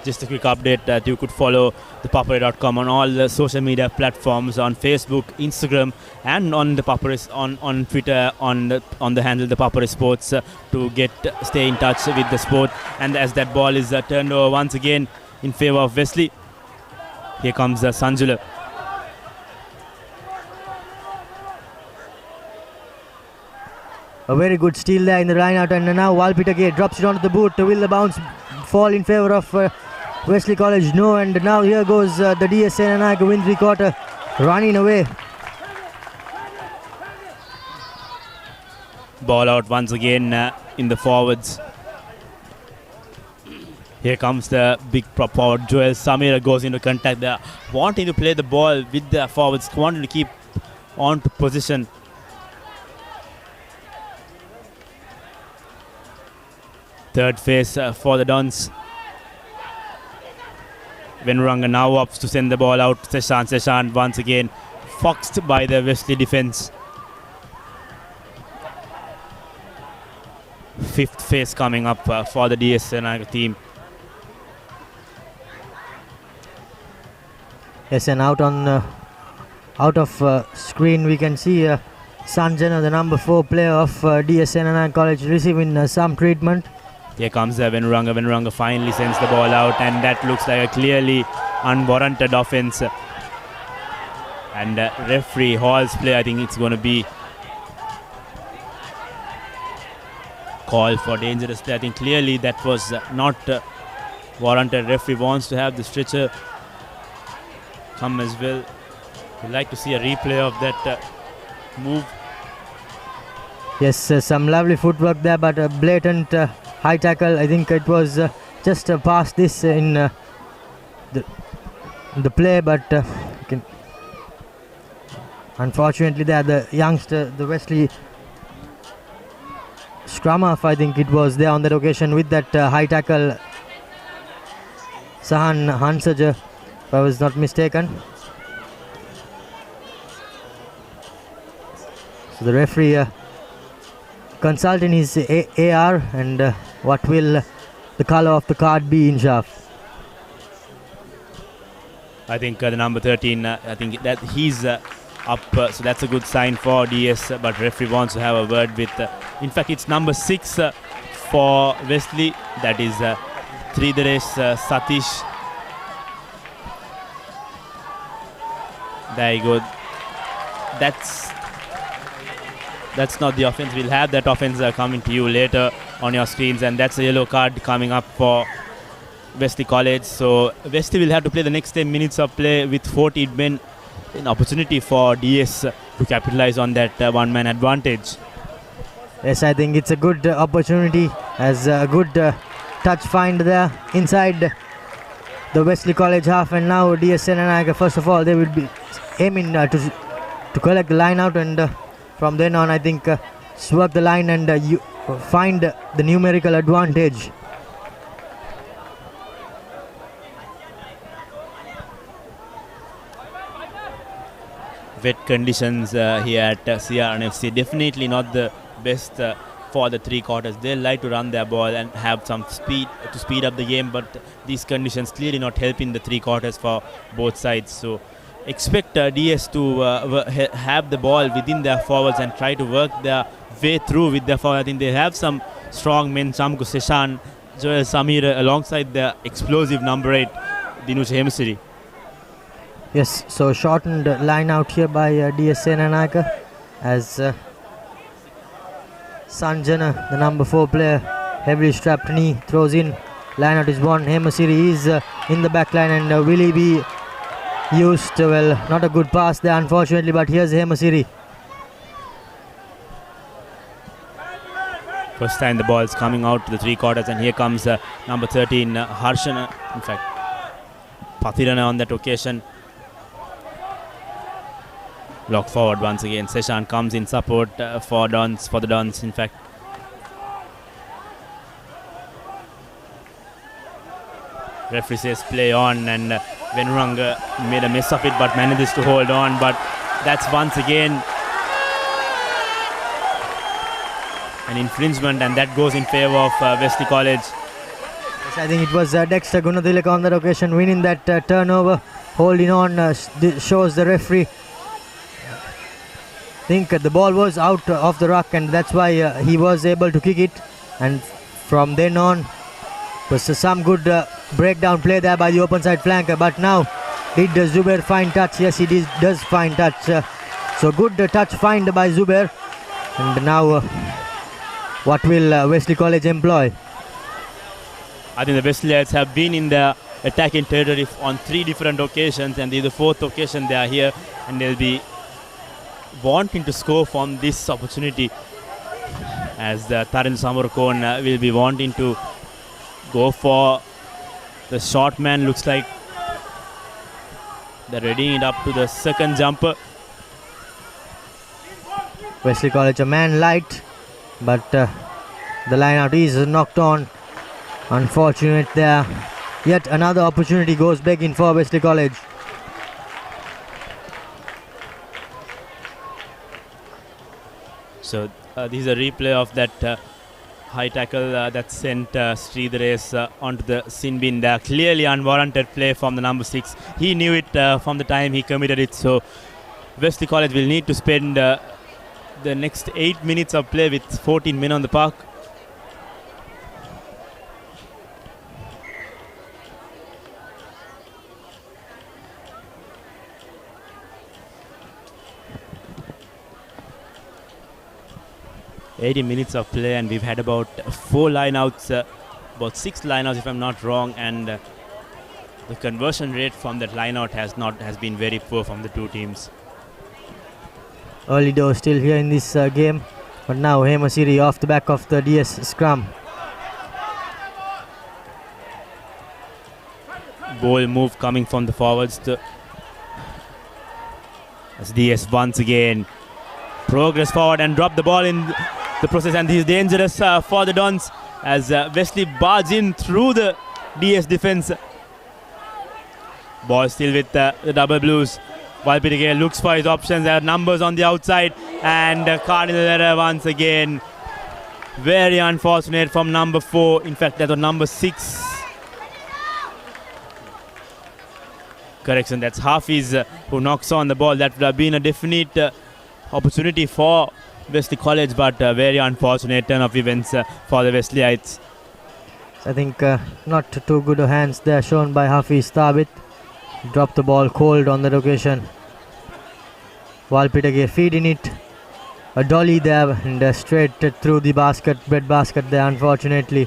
Just a quick update that you could follow ThePapare.com on all the social media platforms, on Facebook, Instagram, and on ThePapare on Twitter on the handle ThePapare Sports to stay in touch with the sport. And as that ball is turned over once again in favor of Wesley, here comes Sanjula. A very good steal there in the line out, and now Valpirige drops it onto the boot. Will the bounce fall in favor of Wesley College? No, and now here goes the DSNI win 3/4 running away. Ball out once again in the forwards. Here comes the big prop forward. Joel Samira goes into contact there, wanting to play the ball with the forwards, wanting to keep on to position. Third phase for the Dons. Venuranga now opts to send the ball out. Seshan once again foxed by the Wesley defense. Fifth phase coming up for the DSNI team. Yes, and out of screen we can see Sanjana, the number 4 player of DSNI College, receiving some treatment. Here comes Venuranga. Venuranga finally sends the ball out, and that looks like a clearly unwarranted offense. And referee Hall's play, I think it's going to be called for dangerous play. I think clearly that was not warranted. Referee wants to have the stretcher come as well. We'd like to see a replay of that move. Yes, some lovely footwork there, but a blatant high tackle. I think it was just past this in the play, but unfortunately there the youngster, the Wesley scrum half, I think it was there on that occasion with that high tackle, Sahan Hansaja, if I was not mistaken. So the referee consulting his AR and what will the color of the card be, Inshaf? I think the number 13, I think that he's up, so that's a good sign for DS, but referee wants to have a word with, in fact it's number 6 for Wesley, that is Tridaresh Satish. There you go. That's not the offense. We'll have that offense coming to you later on your screens, and that's a yellow card coming up for Wesley College. So Wesley will have to play the next 10 minutes of play with 14 men. An opportunity for DS to capitalize on that one-man advantage. Yes, I think it's a good opportunity, as a good touch find there inside the Wesley College half, and now DS Senanayake, first of all, they will be aiming to collect the line out, and from then on, I think work the line and you find the numerical advantage. Wet conditions here at CRNFC, definitely not the best for the three quarters. They like to run their ball and have some speed to speed up the game, but these conditions clearly not helping the three quarters for both sides. So expect DS to have the ball within their forwards and try to work their way through with their forwards. I think they have some strong men, Samku Seshan, Joel Samir, alongside the explosive number 8, Dinush Hemasiri. Yes, so shortened line out here by DS Senanayake, as Sanjana, the number 4 player, heavily strapped knee, throws in. Line out is won. Hemasiri is in the back line, and will he be used? Well, not a good pass there, unfortunately, but here's Hemasiri. First time the ball is coming out to the three quarters, and here comes number 13, Harshana, in fact, Pathirana on that occasion. Lock forward once again. Seshan comes in support for the Dons, in fact. Referee says play on, and Venuranga made a mess of it but manages to hold on, but that's once again an infringement, and that goes in favor of Wesley College. Yes, I think it was Dexter Gunadilaka on that occasion winning that turnover, holding on, shows the referee. I think the ball was out of the ruck, and that's why he was able to kick it, and from then on was some good breakdown play there by the open side flanker. But now, did Zubair find touch? Yes, he does find touch. So good touch find by Zubair, and now what will Wesley College employ? I think the Wesleyans have been in the attacking territory on 3 different occasions, and this is the 4th occasion they are here, and they'll be wanting to score from this opportunity, as the Taran Samarkon will be wanting to go for the short man. Looks like they're readying it up to the second jumper. Wesley College a man light, but the line out is knocked on. Unfortunate there. Yet another opportunity goes begging for Wesley College. So this is a replay of that high tackle that sent Sridharesh onto the sin bin there. Clearly unwarranted play from the number 6. He knew it from the time he committed it. So Wesley College will need to spend the next 8 minutes of play with 14 men on the park. $80 minutes of play, and we've had about 4 lineouts, about 6 lineouts if I'm not wrong, and the conversion rate from that lineout has been very poor from the two teams. Early door still here in this game. But now Hemasiri off the back of the DS scrum. Ball move coming from the forwards. As DS once again progress forward and drop the ball in the process, and this is dangerous for the Dons as Wesley barges in through the DS defense. Ball still with the double blues. Valpidege looks for his options. There are numbers on the outside, and Cardinal error once again. Very unfortunate from number 4. In fact, that was number 6. Correction, that's Hafiz who knocks on the ball. That would have been a definite opportunity for Wesley College, but very unfortunate turn of events for the Wesleyites. I think not too good hands there shown by Hafiz Thabit. Dropped the ball cold on that occasion. Valpidege feeding it. A dolly there and straight through the basket, bread basket there, unfortunately.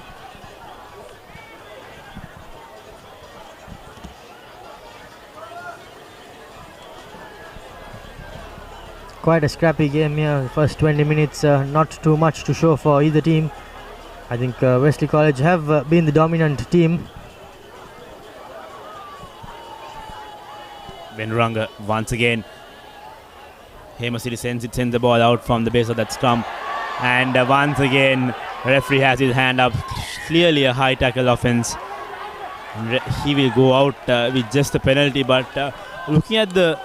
Quite a scrappy game here. First 20 minutes, not too much to show for either team. I think Wesley College have been the dominant team. Venuranga once again. Hemasiri sends the ball out from the base of that scrum. And once again, referee has his hand up. Clearly a high tackle offense. He will go out with just a penalty. But looking at the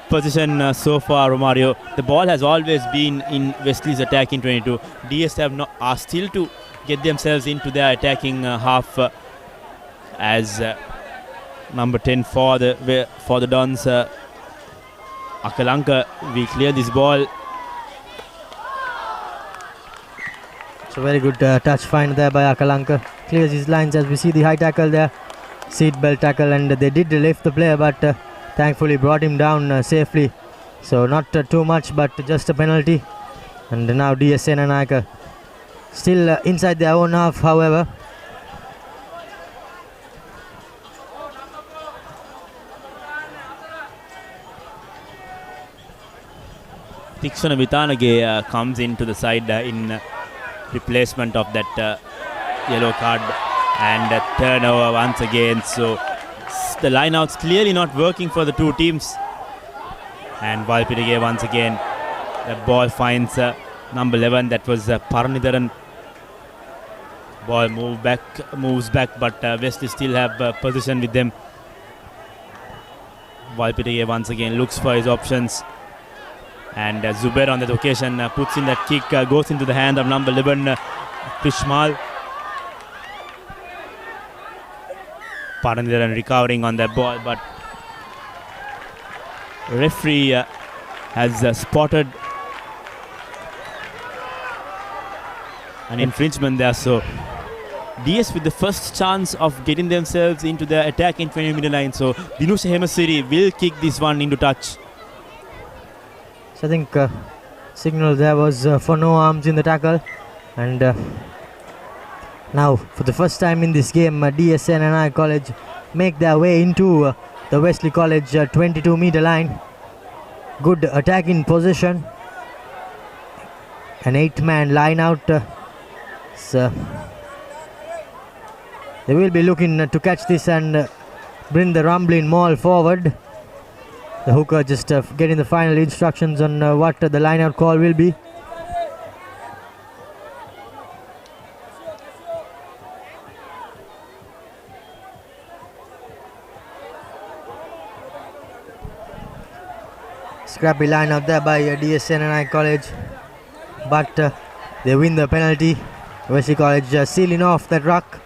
position so far, Romario, the ball has always been in Wesley's attacking 22. DS are still to get themselves into their attacking half as number 10 for the Dons. Akalanka will clear this ball. It's a very good touch find there by Akalanka. Clears his lines as we see the high tackle there. Seat belt tackle, and they did lift the player, but thankfully brought him down safely. So not too much, but just a penalty. And now DS Senanayake still inside their own half, however. Tikshana Vitanage comes into the side in replacement of that yellow card, and turnover once again. So the lineouts clearly not working for the two teams. And Valpidege once again. The ball finds number 11. That was Paranitharan. Ball moves back, but Wesley still have position with them. Valpidege once again looks for his options. And Zubair on that occasion puts in that kick, goes into the hand of number 11, Krishmal. Paranitharan recovering on that ball, but referee has spotted an infringement there. So DS with the first chance of getting themselves into their attacking 20-meter line. So Dinusha Hemasiri will kick this one into touch. So I think signal there was for no arms in the tackle, and now for the first time in this game, DS Senanayake College make their way into the Wesley College 22-meter line. Good attacking position. An 8-man line out. So they will be looking to catch this and bring the rumbling maul forward. The hooker just getting the final instructions on what the line-out call will be. Scrappy line-out there by DS Senanayake College, but they win the penalty. Wesley College sealing off that ruck.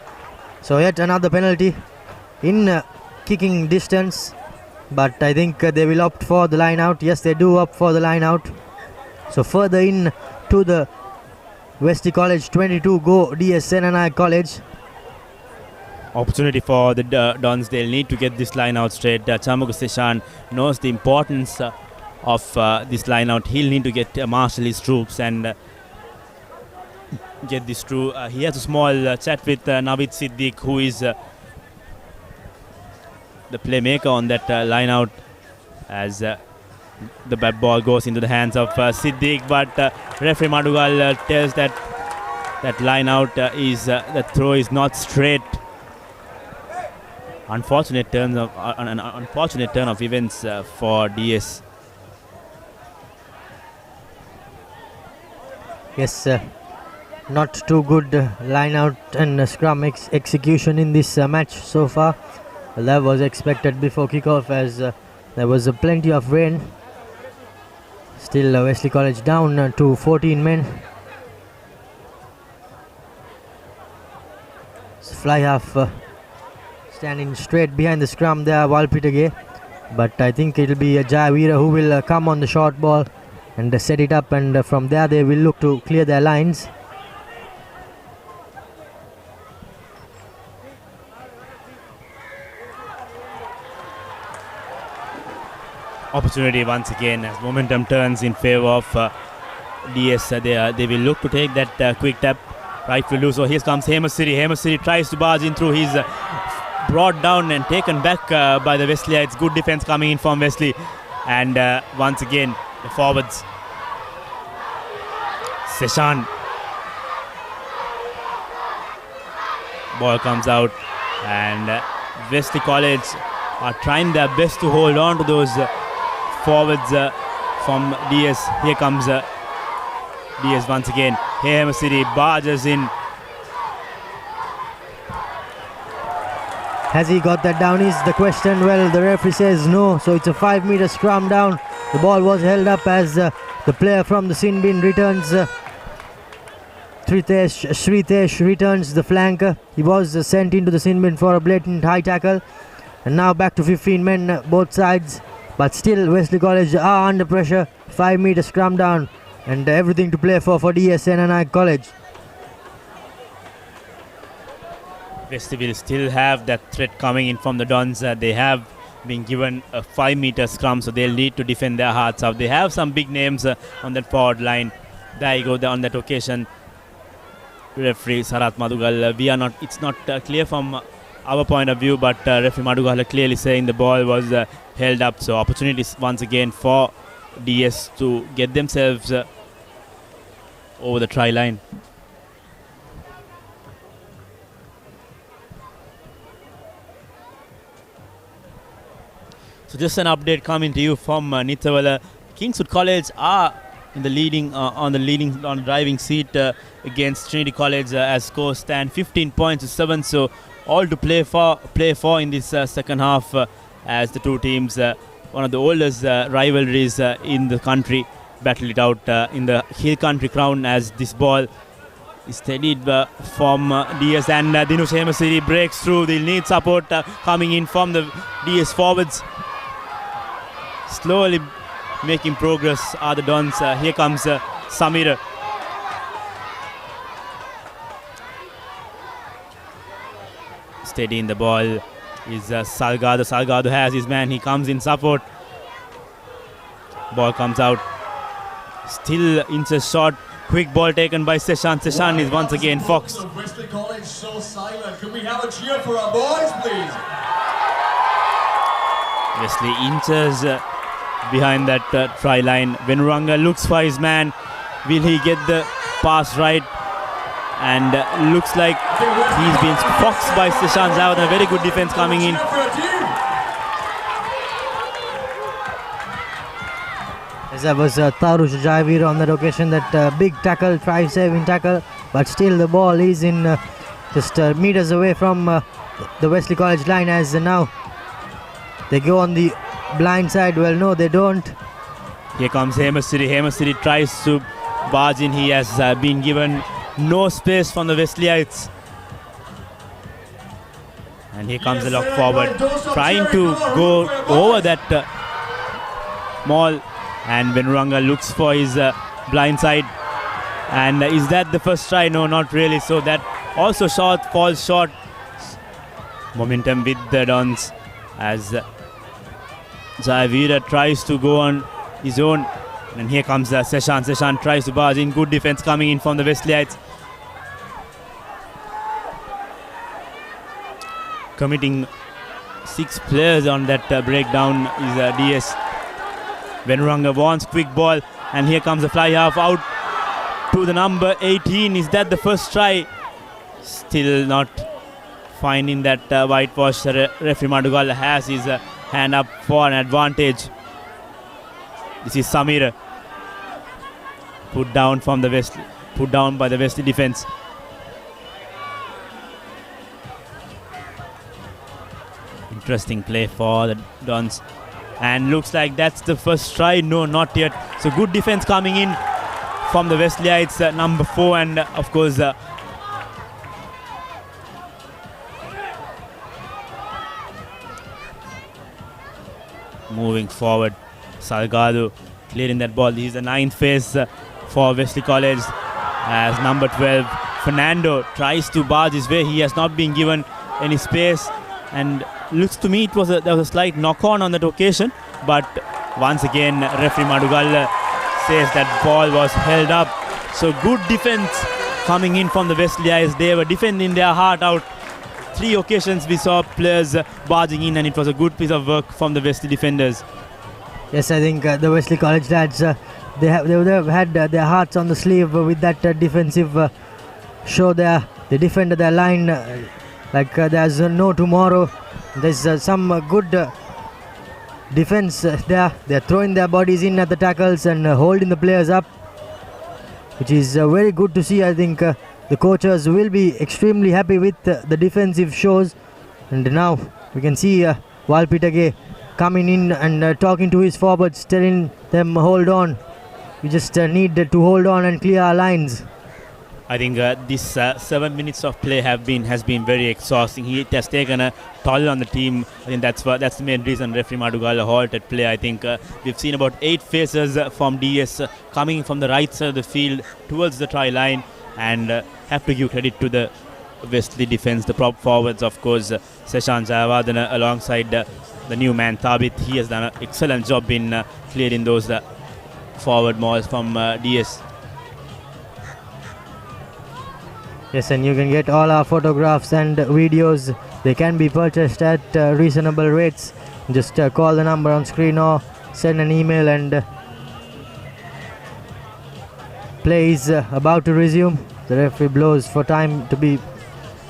So yet another penalty in kicking distance. But I think they will opt for the line out. Yes, they do opt for the line out. So further in to the Wesley College 22 go DS Senanayake College. Opportunity for the Dons. They'll need to get this line out straight. Chamuka Seshan knows the importance of this line out. He'll need to get marshal his troops and get this through. He has a small chat with Navid Siddiq, who is the playmaker on that line out, as The bat ball goes into the hands of Siddiq, but referee Madugal tells that line out is the throw is not straight. Unfortunate turn of events for DS. Yes, not too good line out and scrum execution in this match so far. That was expected before kickoff as there was plenty of rain. Still Wesley College down to 14 men. Fly half standing straight behind the scrum there, Walpitage. But I think it will be Jayavira who will come on the short ball and set it up, and from there they will look to clear their lines. Opportunity once again as momentum turns in favor of DS. They will look to take that quick tap. Right will do so. Here comes Hemasiri. Hemasiri tries to barge in through. He's brought down and taken back by the Wesleyites. Good defense coming in from Wesley. And once again, the forwards. Seshan. Ball comes out. And Wesley College are trying their best to hold on to those forwards from DS. Here comes DS once again. Hemasiri barges in. Has he got that down is the question. Well, the referee says no, so it's a 5-meter scrum down. The ball was held up as the player from the sin bin returns. Shritesh returns the flanker. He was sent into the sin bin for a blatant high tackle. And now back to 15 men both sides. But still Wesley College are under pressure. 5-meter scrum down. And everything to play for DS Senanayake College. Wesley will still have that threat coming in from the Dons. They have been given a 5-meter scrum, so they'll need to defend their hearts out. They have some big names on that forward line. There you go, on that occasion. Referee Sarat Madugal, it's not clear from our point of view, but referee Madugal clearly saying the ball was held up. So opportunities once again for DS to get themselves over the try line. So just an update coming to you from Nithavala. Kingswood College are in the leading on the driving seat against Trinity College as scores stand 15 points to 7. So all to play for in this second half as the two teams, one of the oldest rivalries in the country, battle it out in the Hill Country Crown as this ball is steadied from DS, and Dinush Hemasiri breaks through. They'll need support coming in from the DS forwards. Slowly making progress are the Dons. Here comes Samira. Steady in the ball is Salgado. Salgado has his man. He comes in support. Ball comes out. Still inches short. Quick ball taken by Seshan. Seshan is once again Fox. Wesley College so silent. Can we have a cheer for our boys, please? Wesley inches behind that try line. Venuranga looks for his man. Will he get the pass right? And looks like he's been foxed by Seshan Zawad. A very good defense coming in. As that was Tarush Jayavir on that occasion, that big tackle, try-saving tackle, but still the ball is in just meters away from the Wesley College line, as now they go on the blind side. Well, no, they don't. Here comes Hemasiri. Hemasiri tries to barge in. He has been given no space from the Wesleyites. And here comes the lock forward, trying to go over that maul. And Venuranga looks for his blind side. And is that the first try? No, not really. So that also falls short. Momentum with the Dons as Jayavira tries to go on his own. And here comes Seshan. Seshan tries to barge in. Good defense coming in from the Wesleyites. Committing 6 players on that breakdown is DS. Venuranga wants quick ball, and here comes the fly half out to the number 18. Is that the first try? Still not finding that whitewash. Referee Madugala has his hand up for an advantage. This is Samir. Put down by the Wesley defense. Interesting play for the Dons. And looks like that's the first try. No, not yet. So good defense coming in from the Wesleyites, number 4, and of course moving forward. Salgado clearing that ball. He's the 9th face for Wesley College as number 12. Fernando tries to barge his way. He has not been given any space, and looks to me there was a slight knock-on that occasion, but once again referee Madugal says that ball was held up. So good defense coming in from the Wesleyites. They were defending their heart out. 3 occasions we saw players barging in, and it was a good piece of work from the Wesley defenders. Yes, I think the Wesley College lads, they would have had their hearts on the sleeve with that defensive show there. They defended their line like there's no tomorrow. There's some good defense there. They're throwing their bodies in at the tackles and holding the players up, which is very good to see. I think the coaches will be extremely happy with the defensive shows. And now we can see Walpitage coming in and talking to his forwards, telling them hold on. We just need to hold on and clear our lines. I think this 7 minutes of play has been very exhausting. It has taken a toll on the team. I think that's the main reason referee Madugala halted play. I think we've seen about 8 faces from DS coming from the right side of the field towards the try line, and have to give credit to the Wesley defense, the prop forwards, of course, Seshan Jayawardena alongside the new man Thabit. He has done an excellent job in clearing those forward mauls from DS. Yes, and you can get all our photographs and videos. They can be purchased at reasonable rates. Just call the number on screen or send an email, and play is about to resume. The referee blows for time to be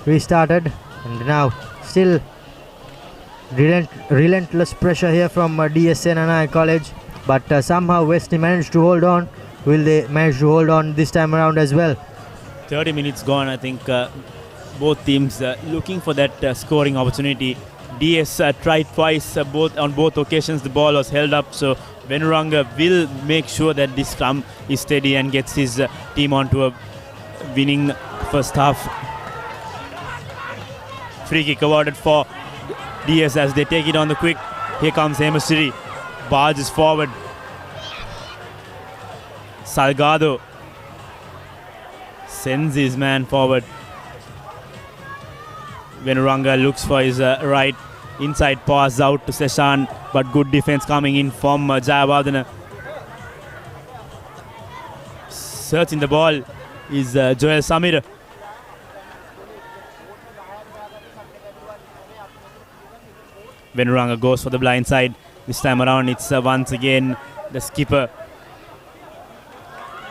restarted, and now still relentless pressure here from DS Senanayake College, but somehow Wesley managed to hold on. Will they manage to hold on this time around as well? 30 minutes gone. I think both teams looking for that scoring opportunity. DS tried twice, on both occasions the ball was held up, so Venuranga will make sure that this scrum is steady and gets his team onto a winning first half. Free kick awarded for DS as they take it on the quick. Here comes Hemasiri, barges forward. Salgado sends his man forward. Venuranga looks for his right inside pass out to Seshan, but good defense coming in from Jayawardena. Searching the ball is Joel Samir. Venuranga goes for the blind side. This time around it's once again the skipper.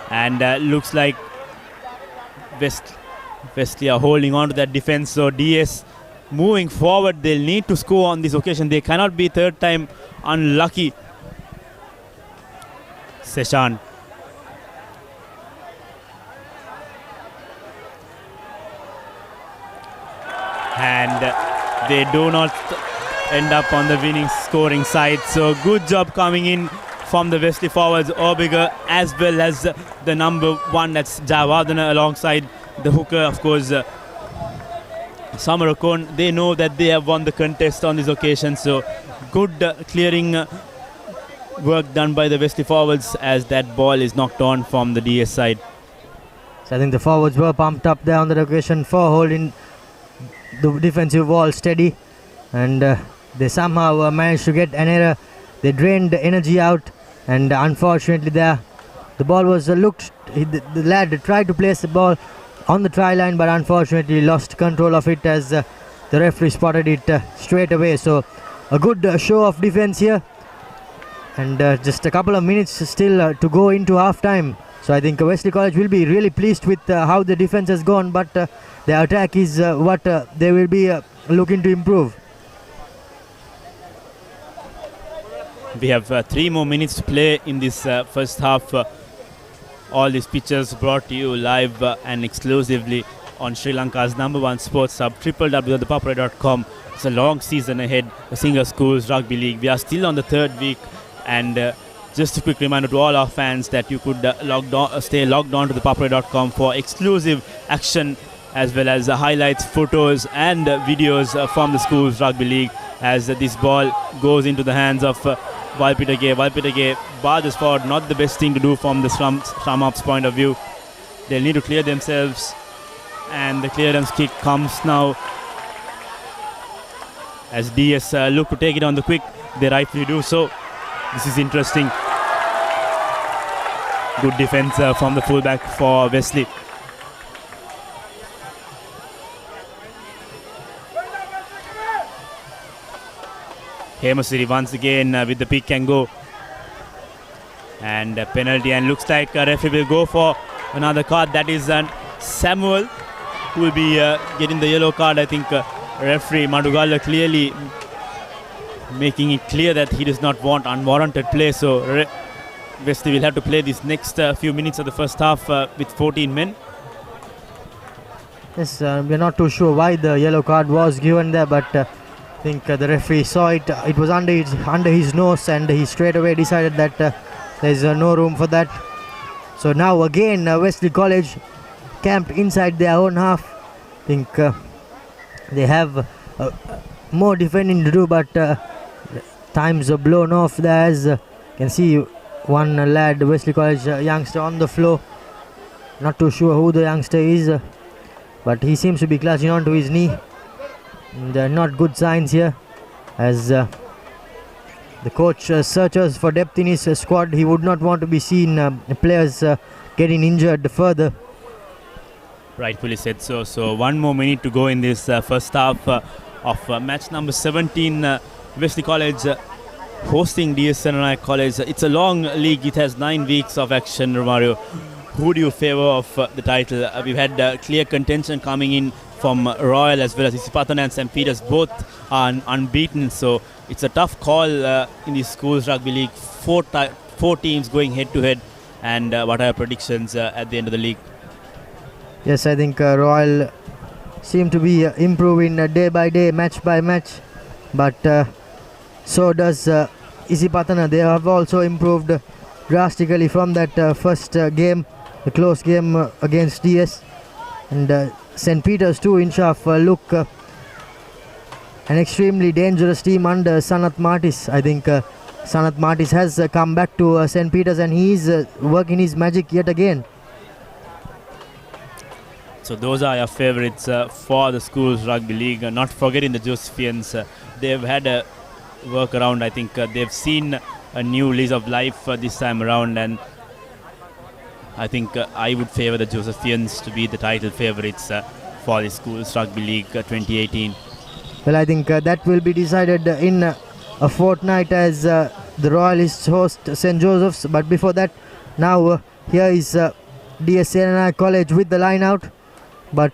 And looks like Wesley are holding on to that defense, so DS moving forward. They'll need to score on this occasion. They cannot be third time unlucky. Seshan. And they do not end up on the winning scoring side. So good job coming in from the Wesley forwards, Obiger, as well as the number 1, that's Jayawardena, alongside the hooker, of course, Samarakon. They know that they have won the contest on this occasion, so good clearing work done by the Wesley forwards as that ball is knocked on from the DS side. So I think the forwards were pumped up there on that occasion for holding the defensive wall steady, and they somehow managed to get an error. They drained the energy out, and unfortunately there the ball was the lad tried to place the ball on the try line, but unfortunately lost control of it as the referee spotted it straight away. So a good show of defense here, and just a couple of minutes still to go into half time. So I think Wesley College will be really pleased with how the defense has gone, but the attack is what they will be looking to improve. We have 3 more minutes to play in this first half. All these pictures brought to you live and exclusively on Sri Lanka's #1 sports hub, www.ThePapare.com. It's a long season ahead, the Singer Schools Rugby League. We are still on the 3rd week, and just a quick reminder to all our fans that you could stay logged on to ThePapare.com for exclusive action as well as highlights, photos and videos from the Schools Rugby League as this ball goes into the hands of Valpitage. Valpitage barges forward, not the best thing to do from the scrum up's point of view. They'll need to clear themselves, and the clearance kick comes now as DS look to take it on the quick. They rightfully do so. This is interesting. Good defense from the fullback for Wesley. Hemasiri once again with the pick and go. And a penalty, and looks like a referee will go for another card. That is Samuel who will be getting the yellow card. I think referee Madugala clearly making it clear that he does not want unwarranted play. So Wesley will have to play this next few minutes of the first half with 14 men. Yes, we're not too sure why the yellow card was given there, but I think the referee saw it. It was under his nose, and he straight away decided that there's no room for that. So now again Wesley College camped inside their own half. I think they have more defending to do, but times are blown off there. As you can see, one lad, Wesley College youngster, on the floor. Not too sure who the youngster is, but he seems to be clutching onto his knee. And not good signs here, as the coach searches for depth in his squad. He would not want to be seen players getting injured further. Rightfully said so. So 1 more minute to go in this first half of match number 17. Wesley College hosting DS Senanayake College. It's a long league. It has 9 weeks of action. Romario, who do you favour of the title? We've had clear contention coming in from Royal as well as Isipatana and St. Peter's. Both are unbeaten. So it's a tough call in the Schools Rugby League. 4 teams going head to head. And what are your predictions at the end of the league? Yes, I think Royal seem to be improving day by day, match by match. But so does Isipatana. They have also improved drastically from that first game, the close game against DS. And St. Peter's too, Inshaf, look an extremely dangerous team under Sanath Martis. I think Sanath Martis has come back to St. Peter's, and he is working his magic yet again. So those are your favourites for the Schools Rugby League. Not forgetting the Josephians. They've had a workaround. I think they've seen a new lease of life this time around, and I think I would favour the Josephians to be the title favourites for the Schools Rugby League 2018. Well, I think that will be decided in a fortnight, as the Royalists host St. Joseph's. But before that, now here is DS Senanayake College with the line out. But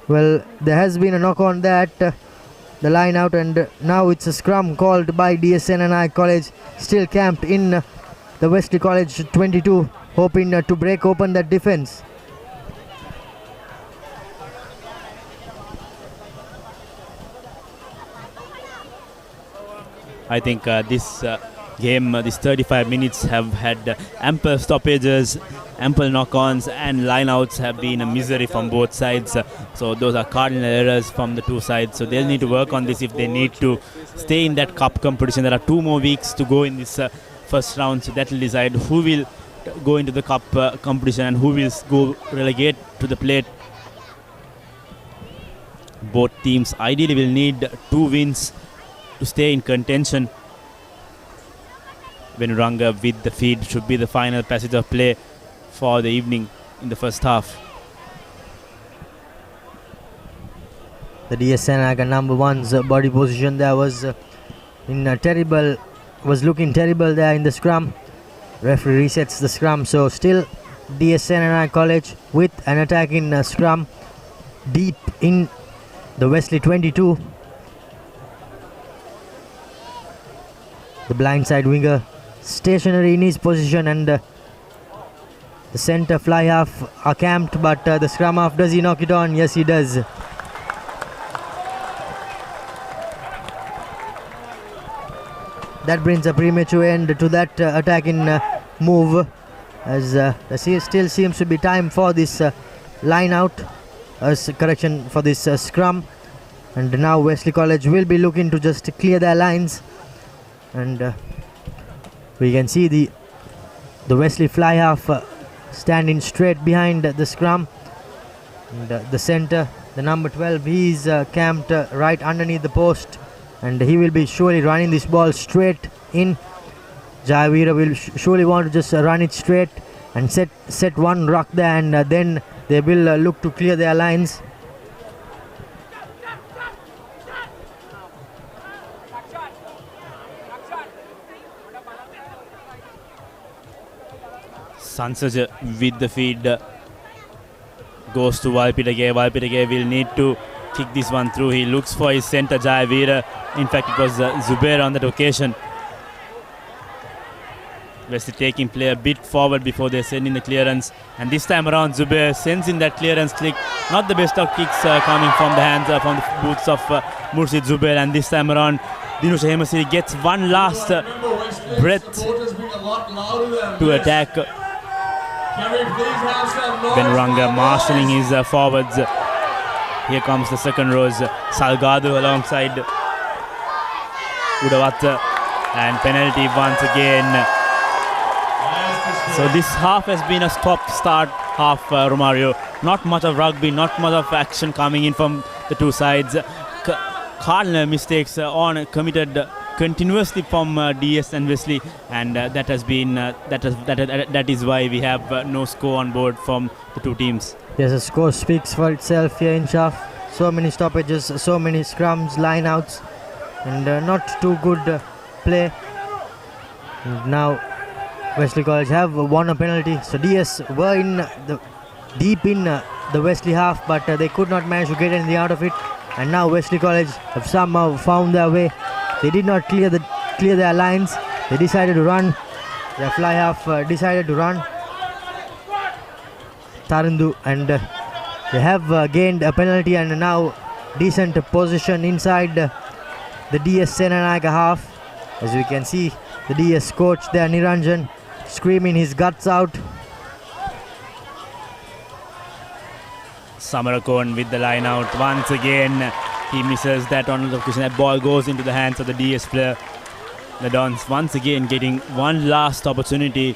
well, there has been a knock on that, the line out, and now it's a scrum called by DS Senanayake College, still camped in the Wesley College 22, hoping to break open that defense. I think this game, these 35 minutes have had ample stoppages, ample knock-ons, and line-outs have been a misery from both sides. So those are cardinal errors from the two sides. So they'll need to work on this if they need to stay in that cup competition. There are 2 more weeks to go in this first round, so that will decide who will go into the cup competition and who will go relegate to the plate. Both teams ideally will need 2 wins to stay in contention. Venuranga with the feed should be the final passage of play for the evening in the first half. The DS Senanayake number 1's body position there was in terrible was looking terrible there in the scrum. Referee resets the scrum, so still DS Senanayake College with an attack in scrum deep in the Wesley 22. The blindside winger stationary in his position, and the centre fly half are camped, but the scrum half, does he knock it on? Yes, he does. That brings a premature end to that attacking move, as there still seems to be time for this line out, correction, for this scrum, and now Wesley College will be looking to just clear their lines, and we can see the Wesley fly half standing straight behind the scrum, and the centre, the number 12, he's camped right underneath the post, and he will be surely running this ball straight in. Jayavira will surely want to just run it straight and set one ruck there, and then they will look to clear their lines. Sansaj with the feed goes to Valpitage. Valpitage will need to kick this one through. He looks for his centre Jayavira. In fact, it was Zubair on that occasion. Wesley taking play a bit forward before they send in the clearance, and this time around Zubair sends in that clearance kick. Not the best of kicks coming from the hands from the boots of Murshid Zubair, and this time around Dinusha Hemasiri gets one last breath to attack. Benranga marshalling his forwards. Here comes the second rows. Salgado alongside Udavatta, and penalty once again. So this half has been a stop-start half, Romario. Not much of rugby, not much of action coming in from the two sides. Cardinal mistakes committed continuously from DS and Wesley, and that has been that is why we have no score on board from the two teams. Yes, the score speaks for itself here in Shaf. So many stoppages, so many scrums, line-outs, and not too good play. And now Wesley College have won a penalty, so DS were deep in the Wesley half, but they could not manage to get anything out of it, and now Wesley College have somehow found their way. They did not clear their lines. They decided to run. Their fly half decided to run Tarandu, and they have gained a penalty, and now decent position inside the DS Senanayake half. As we can see, the DS coach there, Niranjan, screaming his guts out. Samarakon with the line out once again. He misses that on the occasion. That ball goes into the hands of the DS player. The Dons once again getting one last opportunity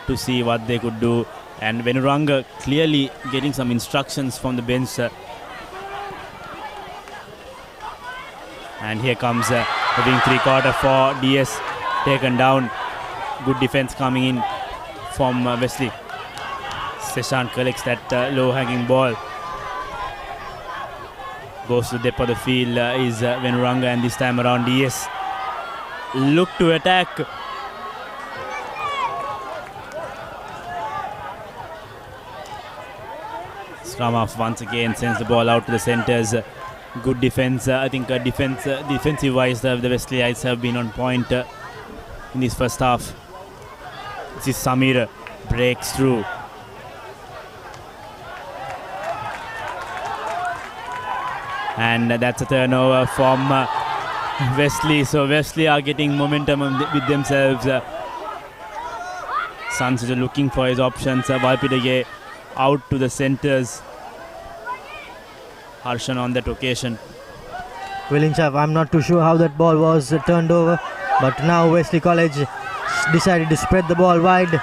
to see what they could do. And Venuranga clearly getting some instructions from the bench. And here comes the wing three-quarter for DS, taken down. Good defense coming in from Wesley. Seshan collects that low-hanging ball. Goes to the depth of the field is Venuranga, and this time around DS look to attack. Scrum half once again sends the ball out to the centres. Good defense. I think defensive-wise, the Wesleyites have been on point in this first half. This is Samir, breaks through. And that's a turnover from Wesley. So Wesley are getting momentum with themselves. Sansaj looking for his options. Valpidage out to the centres. Harshan on that occasion. Wilinchav, I'm not too sure how that ball was turned over, but now Wesley College decided to spread the ball wide.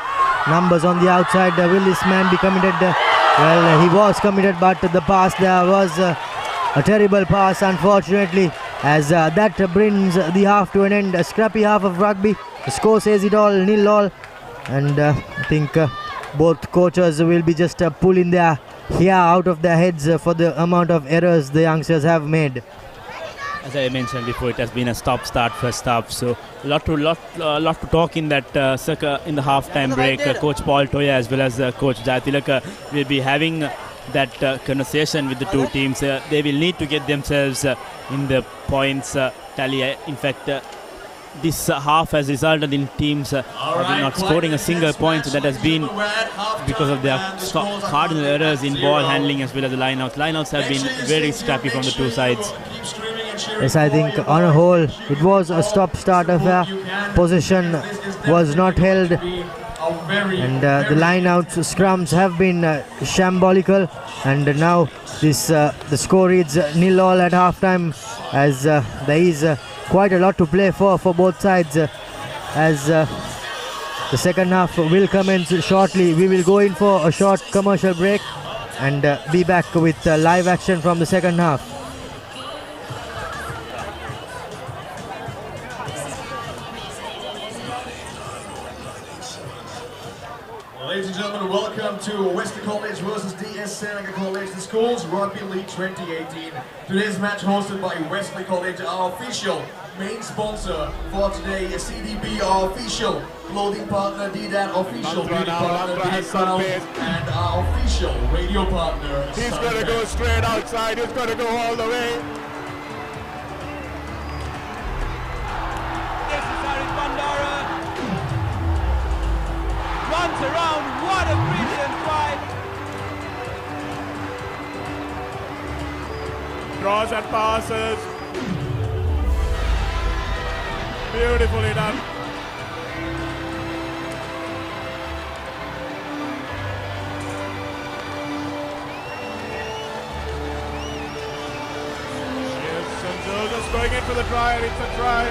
Numbers on the outside. Will this man be committed? Well, he was committed, but the pass there was a terrible pass, unfortunately, as that brings the half to an end. A scrappy half of rugby. The score says it all, 0-0, and I think both coaches will be just pulling their hair out of their heads for the amount of errors the youngsters have made. As I mentioned before, it has been a stop-start first half, so lot to talk in that circa in the half-time break. Coach Paul Toya as well as Coach Jayatilaka will be having that conversation with the two teams. They will need to get themselves in the points tally. In fact, this half has resulted in teams not scoring a single point. So that has been because of their cardinal errors in ball handling as well as the lineouts. Lineouts have been very scrappy from the two sides. Yes, I think on a whole it was a stop-start affair. Possession was not held, and the line-outs scrums have been shambolical. And now this the score reads 0-0 at half-time, as there is quite a lot to play for both sides. As the second half will commence shortly, we will go in for a short commercial break and be back with live action from the second half. Ladies and gentlemen, welcome to Wesley College versus DS Senanayake College, the Schools Rugby League 2018. Today's match hosted by Wesley College, our official main sponsor for today, CDB, our official clothing partner, DDAT, official beauty partner, DDAT, and our official radio partner. He's going to go straight outside, he's going to go all the way. This is Harit Bandara. Runs around, what a brilliant fight! Draws and passes. Beautifully done. Yes, Sanjo just going in for the try, it's a try.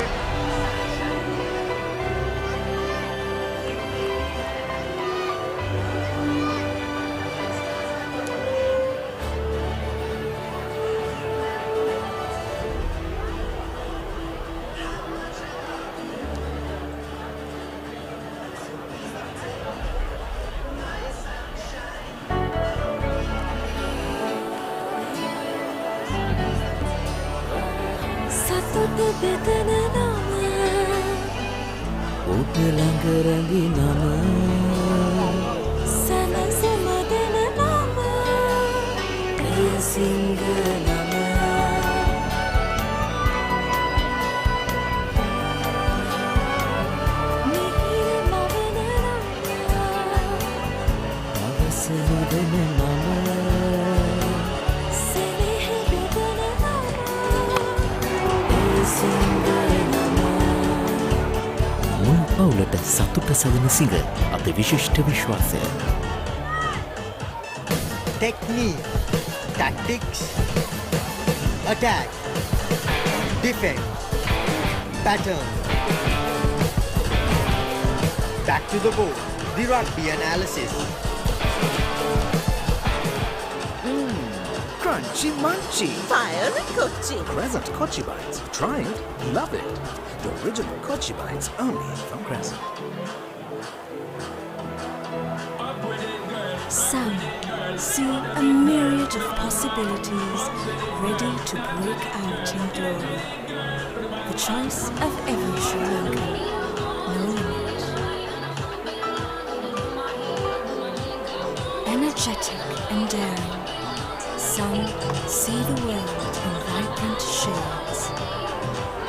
පවුලට සතුට සදන සිඟ අත විශිෂ්ට විශ්වාසය. Technique, tactics, attack, defense, pattern. Back to the board, the rugby analysis. Crunchy munchy. Fiery Kochi. Crescent Kochi Bites. Try it. Love it. The original Kochi Bites only from Crescent. Some see a myriad of possibilities ready to break out in glory. The choice of every Sri Lankan, no limit. Energetic and daring, some see the world in vibrant shades.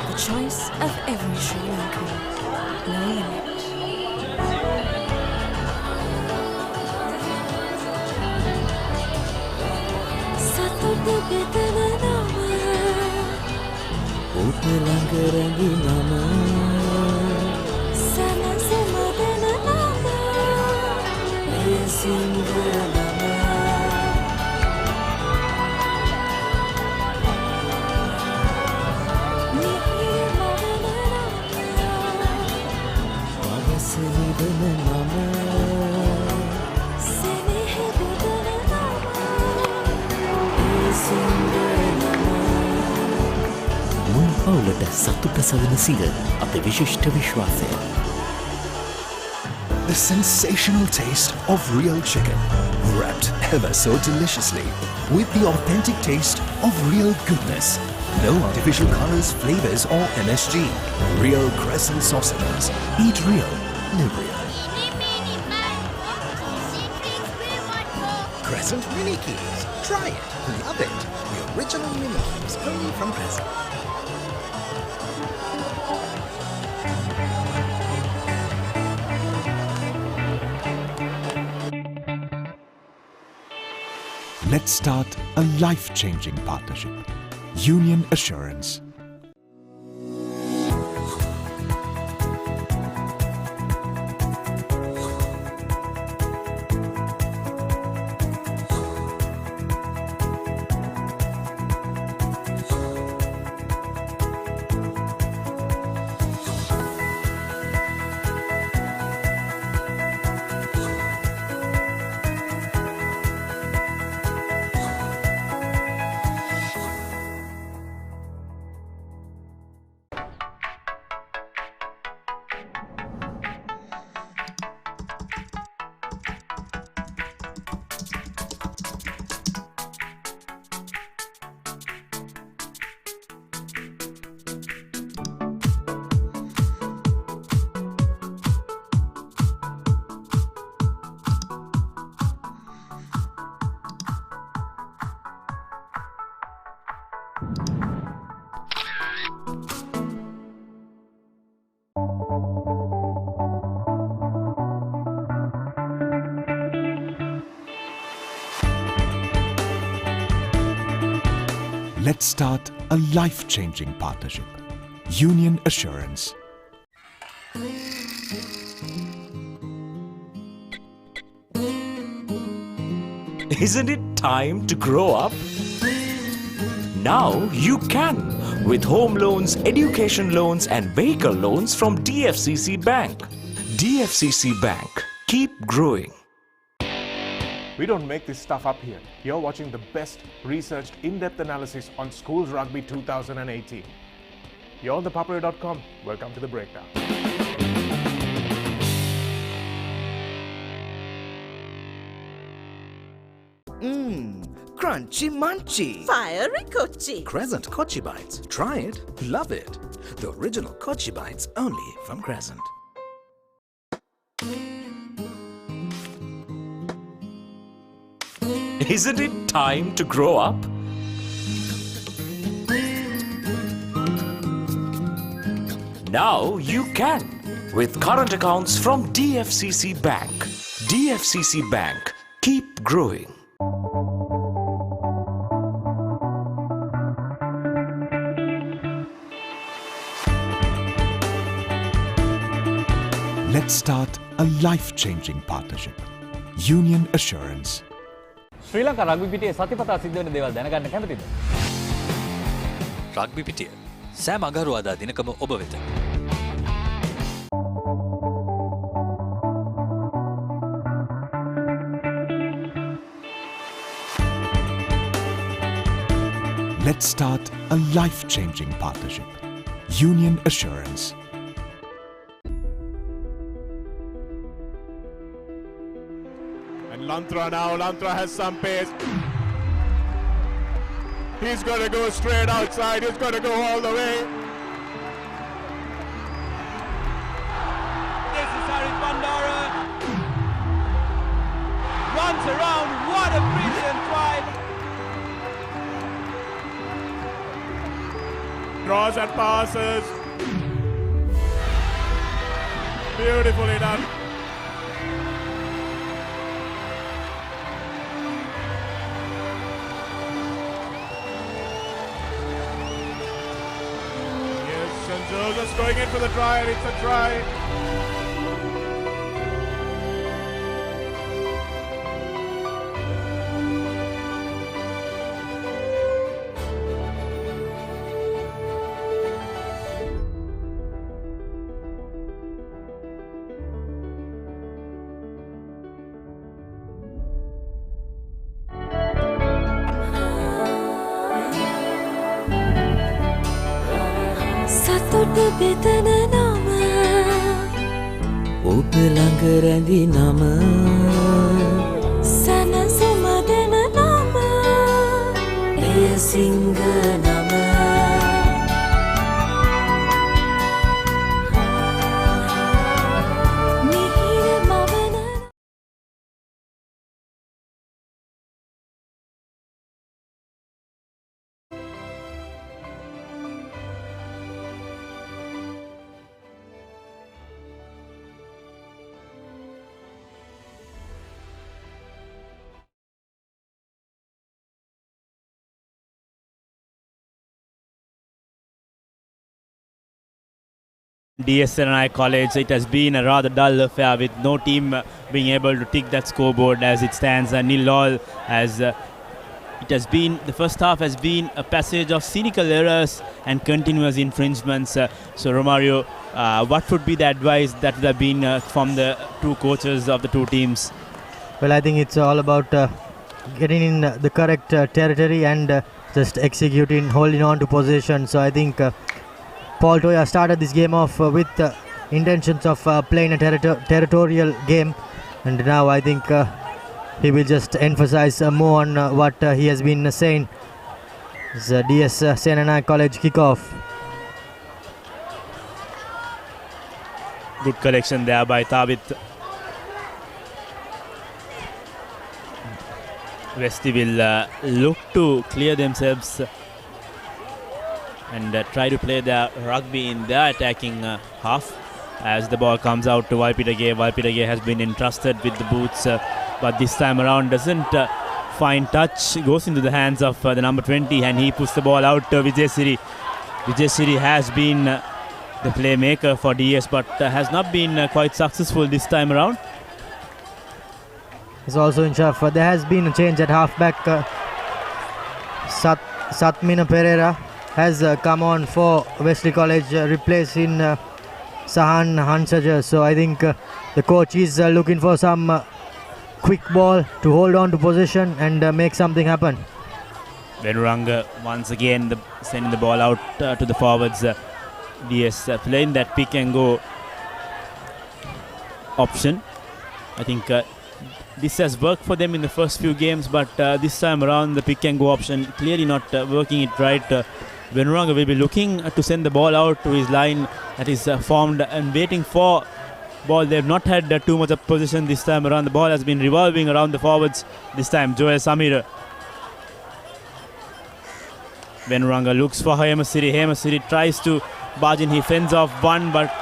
The choice of every Sri Lankan, no limit. මුල් පවුලට සතුට සදන සිඟ අත විශිෂ්ට විශ්වාසය. The sensational taste of real chicken, wrapped ever so deliciously with the authentic taste of real goodness. No artificial colors, flavors or MSG. Real Crescent sausages. Eat real, live real. Crescent Mini Keys. Try it. Love it. The original Mini Keys only from Crescent. Let's start a life-changing partnership. Union Assurance. Let's start a life-changing partnership. Union Assurance. Isn't it time to grow up? Now you can with home loans, education loans and vehicle loans from DFCC Bank. DFCC Bank. Keep growing. We don't make this stuff up here. You're watching the best researched in-depth analysis on Schools Rugby 2018. You're on ThePapare.com. Welcome to the breakdown. Crunchy munchy. Fiery Kochi. Crescent Kochi Bites. Try it. Love it. The original Kochi Bites only from Crescent. Isn't it time to grow up? Now you can with current accounts from DFCC Bank. DFCC Bank. Keep growing. Let's start a life-changing partnership. Union Assurance. Sri Lanka rugby පිටියේ සතිපතා සිද්ධ වෙන දේවල් දැනගන්න කැමතිද? Rugby පිටිය සෑම අඟහරුවාදා දිනකම ඔබ වෙත. Let's start a life-changing partnership. Union Assurance. And Lantra now, Lantra has some pace. He's going to go straight outside, he's going to go all the way. This is Harry Bandara. Runs around, what a brilliant try. Draws and passes. Beautifully done. Yes, St. Joseph's going in for the try, and it's a try. සතුට බෙදන නම ඔබ ළඟ රැඳි නම සැනසුම දෙන නම එය සිංහ නම DS Senanayake College. It has been a rather dull affair with no team being able to tick that scoreboard as it stands. Nil all as it has been, the first half has been a passage of cynical errors and continuous infringements. So Romario, what would be the advice that would have been from the two coaches of the two teams? Well, I think it's all about getting in the correct territory and just executing, holding on to possession. So I think Paul Toya started this game off with intentions of playing a territorial game, and now I think he will just emphasize more on what he has been saying. It's DS Senanayake College kickoff. Good collection there by Tabit. Wesley will look to clear themselves and try to play their rugby in their attacking half as the ball comes out to Valpidage. Valpidage has been entrusted with the boots, but this time around doesn't find touch. Goes into the hands of the number 20 and he puts the ball out to Vijay Siri. Vijay Siri has been the playmaker for DS but has not been quite successful this time around. He's also in charge. There has been a change at halfback. Satmina Pereira has come on for Wesley College, replacing Sahan Hansager. So I think the coach is looking for some quick ball to hold on to possession and make something happen. Venuranga once again sending the ball out to the forwards. DS playing that pick and go option. I think this has worked for them in the first few games, but this time around the pick and go option clearly not working it right. Venuranga will be looking to send the ball out to his line that is formed and waiting for ball. They have not had too much of position this time around. The ball has been revolving around the forwards this time. Joel Samira. Venuranga looks for Hemasiri. Hemasiri tries to barge in. He fends off one but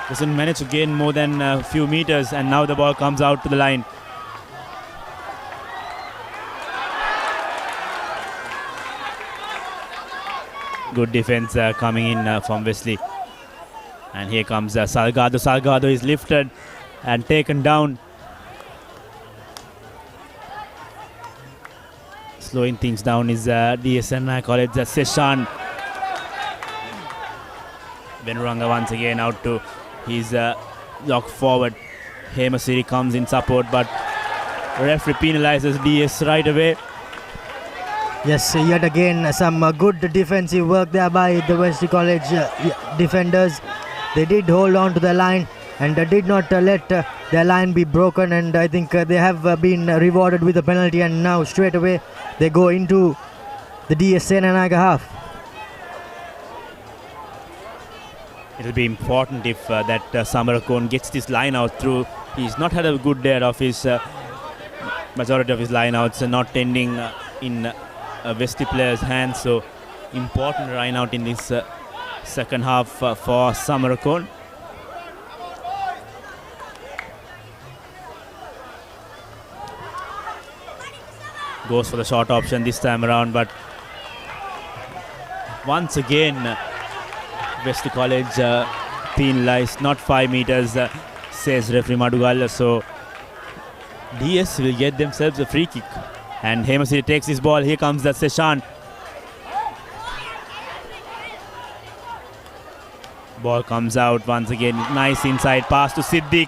doesn't manage to gain more than a few meters, and now the ball comes out to the line. Good defense coming in from Wesley. And here comes Salgado. Salgado is lifted and taken down. Slowing things down is DS Senanayake College. Seshan. Venuranga once again out to his lock forward. Hemasiri comes in support, but referee penalizes DS right away. Yes, yet again some good defensive work there by the Wesley College defenders. They did hold on to the line and did not let their line be broken, and I think they have been rewarded with a penalty, and now straight away they go into the DS Senanayake half. It will be important if that Samarakon gets this line out through. He's not had a good day of his majority of his line outs, not ending in Wesley player's hands. So important line out in this second half for Samarakon. Goes for the short option this time around, but once again Wesley College penalized, not 5 meters, says referee Madugala. So DS will get themselves a free kick. And Hemasiri takes his ball. Here comes the Seshan. Ball comes out once again. Nice inside pass to Siddiq.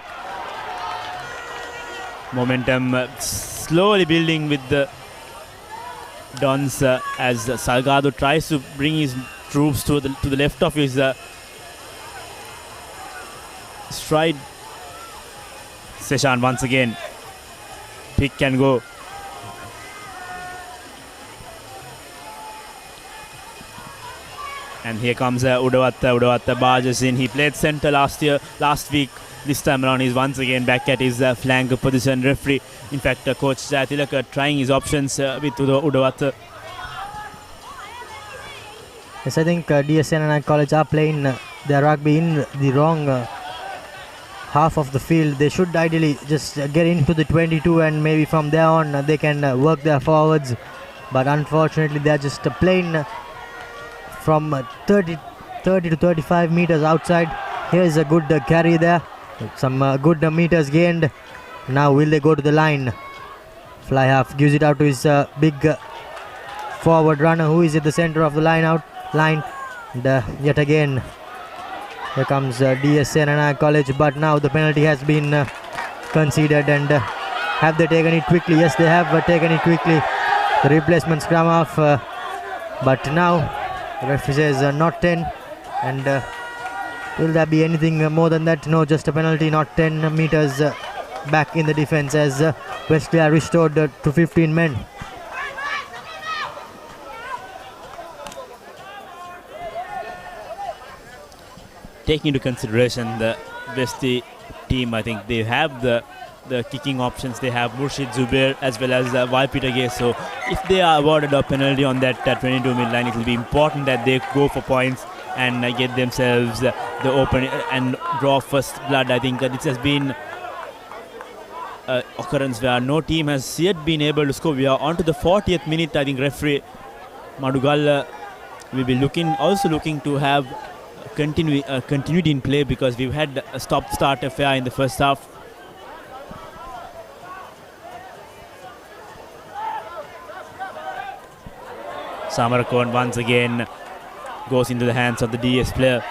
Momentum slowly building with the Dons as Salgado tries to bring his troops to the left of his stride. Seshan once again. Pick and go. And here comes Udavatta. Udavatta barges in. He played centre last week. This time around he's once again back at his flank position. Referee, in fact, Coach Jayatilaka trying his options with Udavatta. Yes, I think DS Senanayake College are playing their rugby in the wrong half of the field. They should ideally just get into the 22 and maybe from there on they can work their forwards. But unfortunately they are just playing from 30 to 35 meters outside. Here is a good carry there. Some good meters gained. Now will they go to the line? Fly half gives it out to his big forward runner who is at the center of the line. And yet again here comes DS Senanayake College, but now the penalty has been conceded. And have they taken it quickly? Yes, they have taken it quickly. The replacement scrum off, but now the referee says not 10. And will there be anything more than that? No, just a penalty, not 10 meters back in the defense as Wesley are restored to 15 men. Taking into consideration the Wesley team, I think they have the kicking options. They have Murshid Zubair as well as Vaipitage. So if they are awarded a penalty on that 22 mid line, it will be important that they go for points and get themselves the open and draw first blood. I think this has been an occurrence where no team has yet been able to score. We are on to the 40th minute. I think referee Madugal will be looking to have continuity in play, because we've had a stop-start affair in the first half. Samarakon once again goes into the hands of the DS player.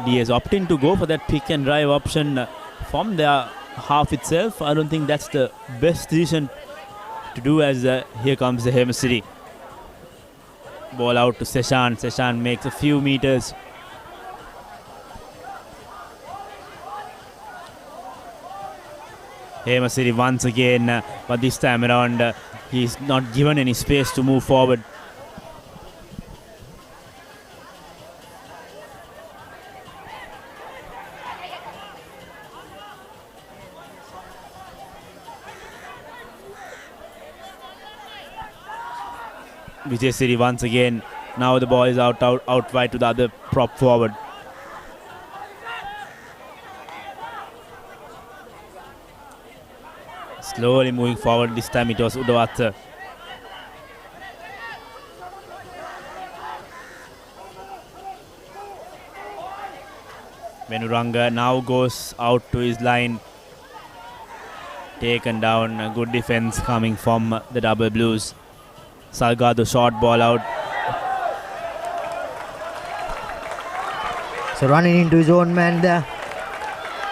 DS opting to go for that pick and drive option from their half itself. I don't think that's the best decision to do, as here comes the Hema City. Ball out to Seshan. Seshan makes a few meters. Hema City once again, but this time around he's not given any space to move forward. Vijay City once again. Now the ball is out wide to the other prop forward. Slowly moving forward. This time it was Udawata. Venuranga now goes out to his line. Taken down. A good defense coming from the Double Blues. Salgado short ball out. So running into his own man there.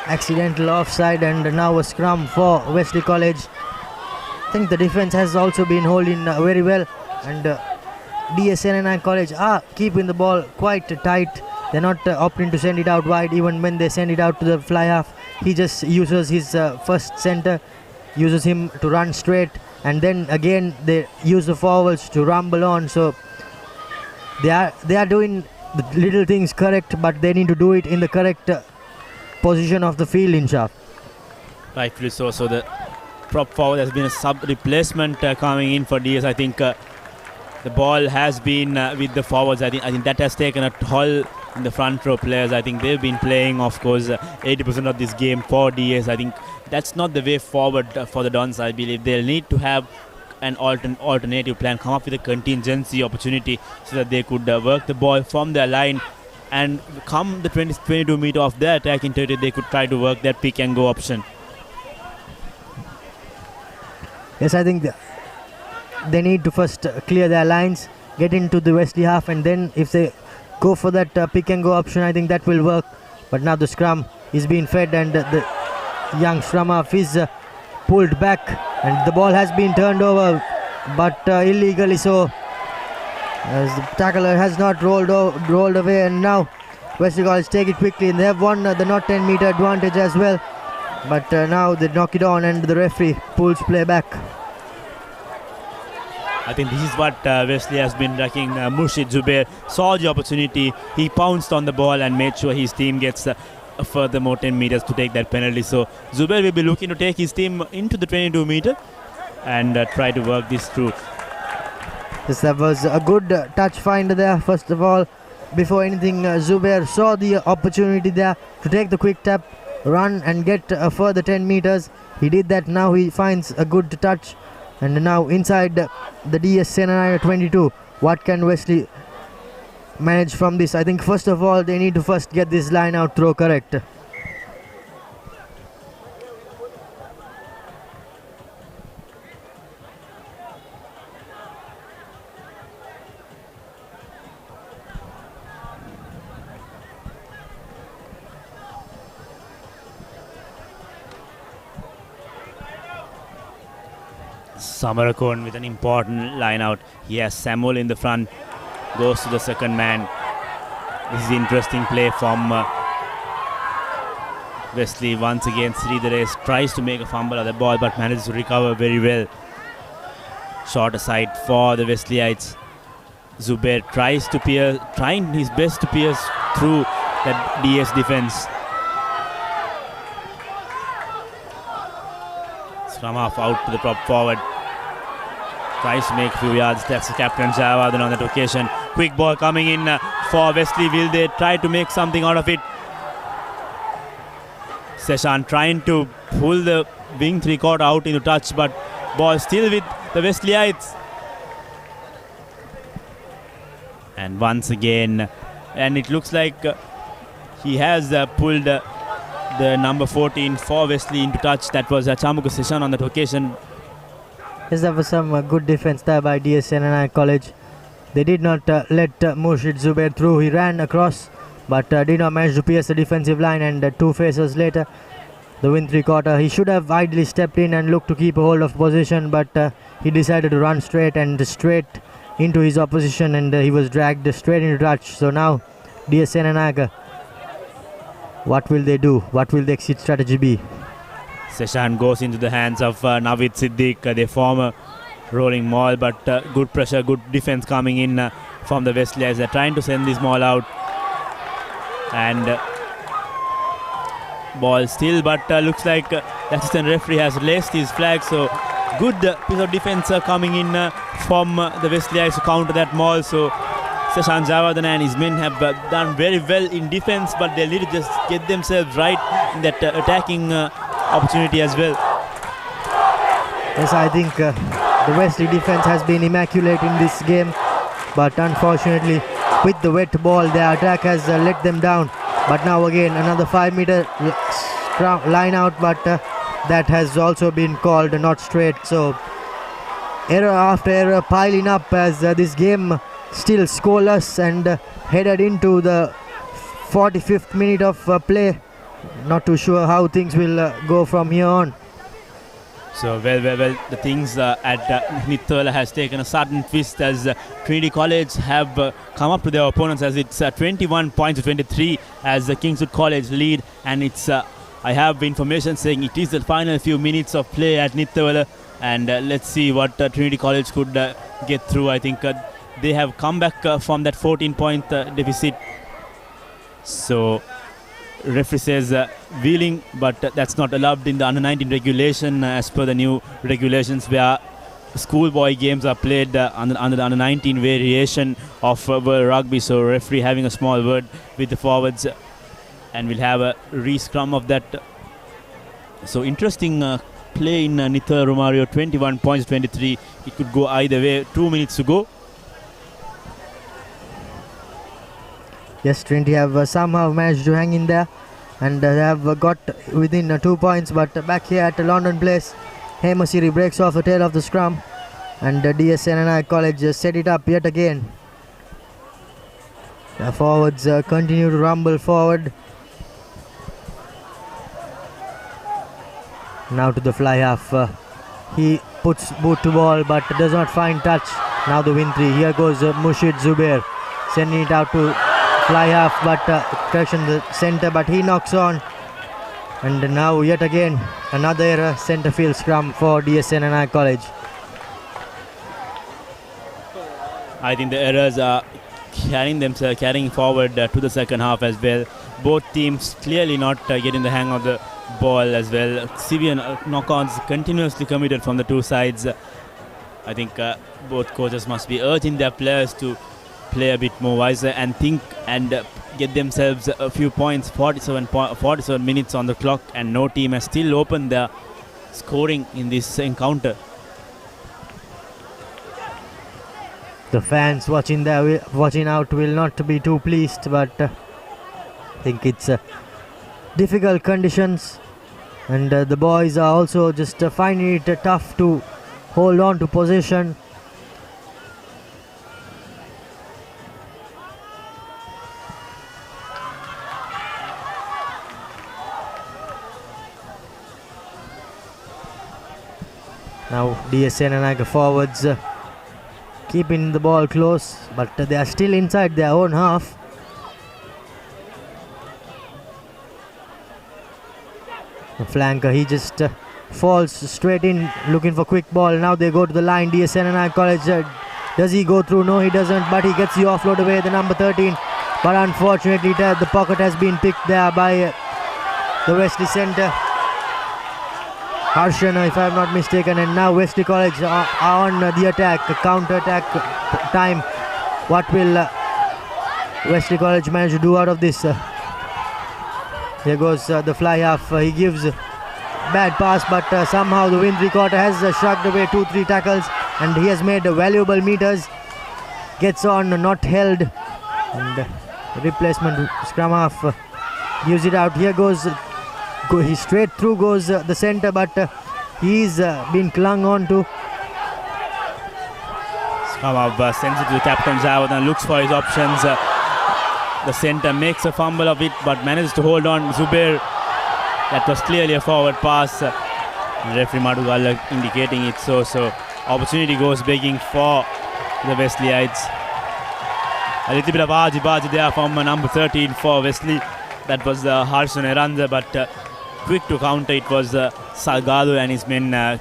Accidental offside, and now a scrum for Wesley College. I think the defense has also been holding very well, and DS Senanayake College are keeping the ball quite tight. They're not opting to send it out wide. Even when they send it out to the fly half, he just uses his first center, uses him to run straight, and then again they use the forwards to rumble on. So they are doing the little things correct, but they need to do it in the correct position of the field, Inshaf. Rightfully so. So the prop forward has been a sub replacement coming in for DS. I think the ball has been with the forwards. I think that has taken a toll in the front row players. I think they've been playing, of course, 80% of this game for DS. I think that's not the way forward for the Dons. I believe they'll need to have an alternative plan, come up with a contingency opportunity so that they could work the ball from their line, and come the 22 meter of their attacking territory, they could try to work that pick and go option. Yes, I think they need to first clear their lines, get into the Wesley half, and then if they go for that pick and go option, I think that will work. But now the scrum is being fed, and the young scrum half is pulled back, and the ball has been turned over, but illegally so, as the tackler has not rolled away. And now Wesley College take it quickly, and they have won the not 10 meter advantage as well, but now they knock it on, and the referee pulls play back. I think this is what Wesley has been lacking. Murshid Zubair saw the opportunity, he pounced on the ball and made sure his team gets a further more 10 meters to take that penalty. So Zubair will be looking to take his team into the 22 meter and try to work this through. Yes, that was a good touch find there. First of all, before anything, Zubair saw the opportunity there to take the quick tap, run and get a further 10 meters. He did that. Now he finds a good touch And now inside the DS Senanayake 22. What can Wesley manage from this? I think first of all they need to first get this line out throw correct. Samarakon with an important line out. He has Samuel in the front, goes to the second man. This is interesting play from Wesley. Once again, Sridharesh tries to make a fumble of the ball but manages to recover very well. Short aside for the Wesleyites. Zubair trying his best to pierce through that DS defense. Scrum half out to the prop forward. Tries to make a few yards. That's the captain Javadan on that occasion. Quick ball coming in for Wesley. Will they try to make something out of it? Seshan trying to pull the wing three-quarter out into touch, but ball still with the Wesleyites. And once again, and it looks like he has pulled the number 14 for Wesley into touch. That was Chamuka Seshan on that occasion. Yes, there was some good defense there by DS Senanayake College. They did not let Murshid Zubair through. He ran across but did not manage to pierce the defensive line, and 2 phases later, the win three-quarter. He should have ideally stepped in and looked to keep a hold of position, but he decided to run straight into his opposition, and he was dragged straight into touch. So now DS Senanayake, what will they do? What will the exit strategy be? Seshan goes into the hands of Navid Siddiq. They form a rolling maul, but good pressure, good defense coming in from the Wesleyites. They're trying to send this maul out. And ball still, but looks like the assistant referee has raised his flag. So good piece of defense coming in from the Wesleyites to counter that maul. So Seshan Javadan and his men have done very well in defense, but they need to just get themselves right in that attacking opportunity as well. Yes, I think the Wesley defense has been immaculate in this game, but unfortunately with the wet ball their attack has let them down. But now again another 5-meter line out, but that has also been called not straight. So error after error piling up as this game still scoreless and headed into the 45th minute of play. Not too sure how things will go from here on. So well, the things at Nithawala has taken a sudden twist as Trinity College have come up to their opponents, as it's 21 points to 23 as Kingswood College lead, and it's I have information saying it is the final few minutes of play at Nithawala, and let's see what Trinity College could get through. I think they have come back from that 14-point deficit. So referee says wheeling, but that's not allowed in the under-19 regulation as per the new regulations, where schoolboy games are played under the under-19 variation of World Rugby. So referee having a small word with the forwards, and we'll have a re-scrum of that. So interesting play in Nithawala Romario, 21 points 23. It could go either way. 2 minutes to go. Yes, Trinity have somehow managed to hang in there, and they have got within 2 points. But back here at London Place, Hemasiri breaks off the tail of the scrum, and DS Senanayake College set it up yet again. The forwards continue to rumble forward. Now to the fly half. He puts boot to ball but does not find touch. Now the win three. Here goes Murshid Zubair, sending it out to fly half, but correction the center, but he knocks on. And now yet again another centre field scrum for DS Senanayake College. I think the errors are carrying forward to the second half as well. Both teams clearly not getting the hang of the ball as well. Severe knock-ons continuously committed from the two sides. I think both coaches must be urging their players to play a bit more wiser and think and get themselves a few points. 47 minutes on the clock, and no team has still opened their scoring in this encounter. The fans watching out will not be too pleased, but I think it's difficult conditions, and the boys are also just finding it tough to hold on to possession. Now DS Senanayake forwards keeping the ball close, but they are still inside their own half. The flanker, he just falls straight in looking for quick ball. Now they go to the line. DS Senanayake College, does he go through? No, he doesn't, but he gets the offload away, the number 13. But unfortunately the pocket has been picked there by the Wesley centre, Harshana, if I am not mistaken. And now Wesley College are on the attack, counter-attack time. What will Wesley College manage to do out of this? Here goes the fly half. He gives bad pass, but somehow the win three-quarter has shrugged away 2-3 tackles, and he has made valuable meters. Gets on, not held, and replacement scrum half gives it out. Here goes, he straight through goes the centre, but he's been clung on to. Scrum half sends it to the captain Javad and looks for his options. The centre makes a fumble of it, but manages to hold on. Zubair, that was clearly a forward pass. Referee Madugala indicating it so. Opportunity goes begging for the Wesleyites. A little bit of aji-baji there from number 13 for Wesley. That was Harshun Eranza, but quick to counter. It was Salgado and his men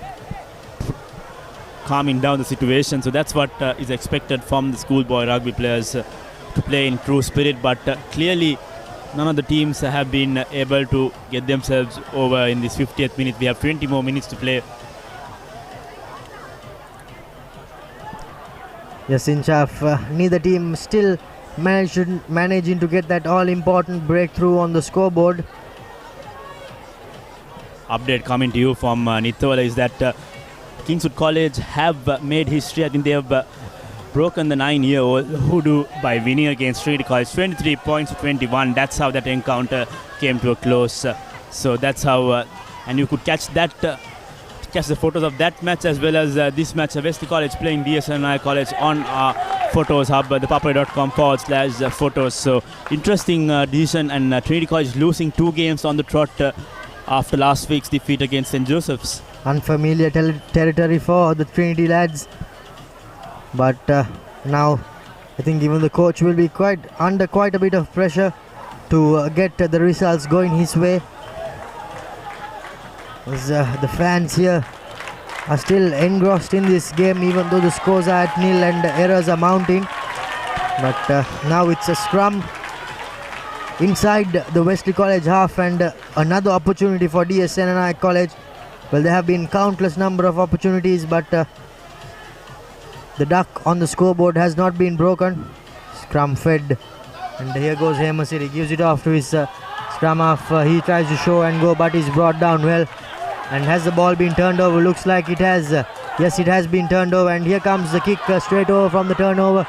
calming down the situation. So that's what is expected from the schoolboy rugby players, to play in true spirit. But clearly none of the teams have been able to get themselves over in this 50th minute. We have 20 more minutes to play. Yes, Inchaf, neither team still managing to get that all-important breakthrough on the scoreboard. Update coming to you from Nithola is that Kingswood College have made history. I think they have broken the 9-year-old hoodoo by winning against Trinity College 23 points to 21. That's how that encounter came to a close. So that's how, and you could catch that. Catch the photos of that match as well as this match. Wesley College playing DSNI College on our photos hub, thepapare.com/photos. So interesting decision, and Trinity College losing 2 games on the trot after last week's defeat against St. Joseph's. Unfamiliar territory for the Trinity lads, but now I think even the coach will be under quite a bit of pressure to get the results going his way. As the fans here are still engrossed in this game, even though the scores are at nil and errors are mounting. But now it's a scrum inside the Wesley College half, and another opportunity for DS Senanayake College. Well, there have been countless number of opportunities, but the duck on the scoreboard has not been broken. Scrum fed, and here goes Hemasiri, gives it off to his scrum half. He tries to show and go, but he's brought down well. And has the ball been turned over? Looks like it has. Yes, it has been turned over, and here comes the kick straight over from the turnover.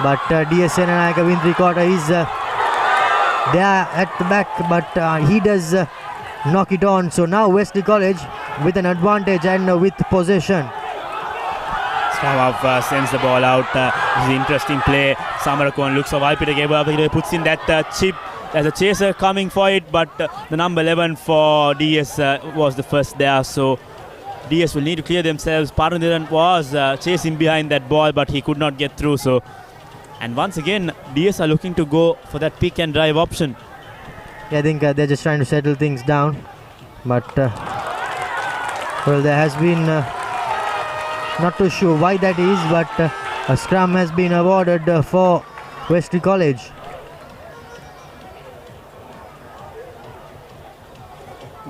But DS Senanayake win three-quarter is there at the back, but he does knock it on. So now Wesley College with an advantage and with possession. Scrum sends the ball out. This is an interesting play. Samarakon looks for Valpita Geba, puts in that chip. There's a chaser coming for it, but the number 11 for DS was the first there. So DS will need to clear themselves. Parandiran was chasing behind that ball, but he could not get through. So, and once again, DS are looking to go for that pick and drive option. Yeah, I think they're just trying to settle things down. But, well, there has been, not too sure why that is, but a scrum has been awarded for Wesley College.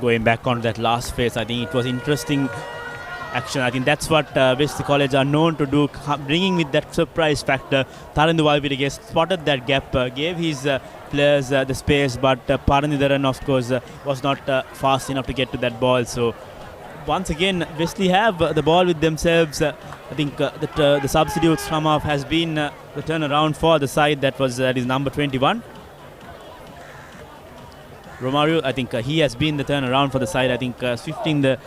Going back on that last phase, I think it was interesting action. I think that's what Wesley College are known to do, bringing with that surprise factor. Tarandu Valpita spotted that gap, gave his players the space, but Parandidaran, of course, was not fast enough to get to that ball. So once again, Wesley have the ball with themselves. I think that the substitute scrum half has been the turnaround for the side. That is number 21. Romario, I think he has been the turnaround for the side. I think shifting the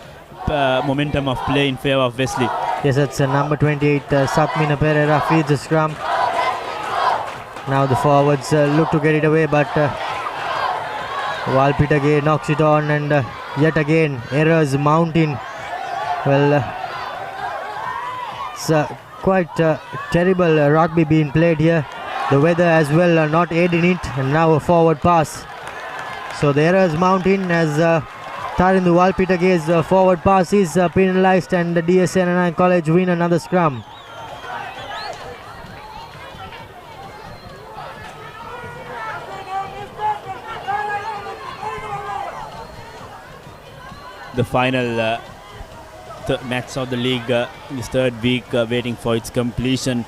momentum of play in favour of Wesley. Yes, it's number 28, Satmina Pereira feeds the scrum. Now the forwards look to get it away, but Walpitage knocks it on, and yet again errors mounting. Well, it's quite terrible rugby being played here. The weather as well not aiding it, and now a forward pass. So the errors mounting as Tarindu Walpitage's forward pass is penalised, and the DS Senanayake College win another scrum. The final match of the league, this third week, waiting for its completion.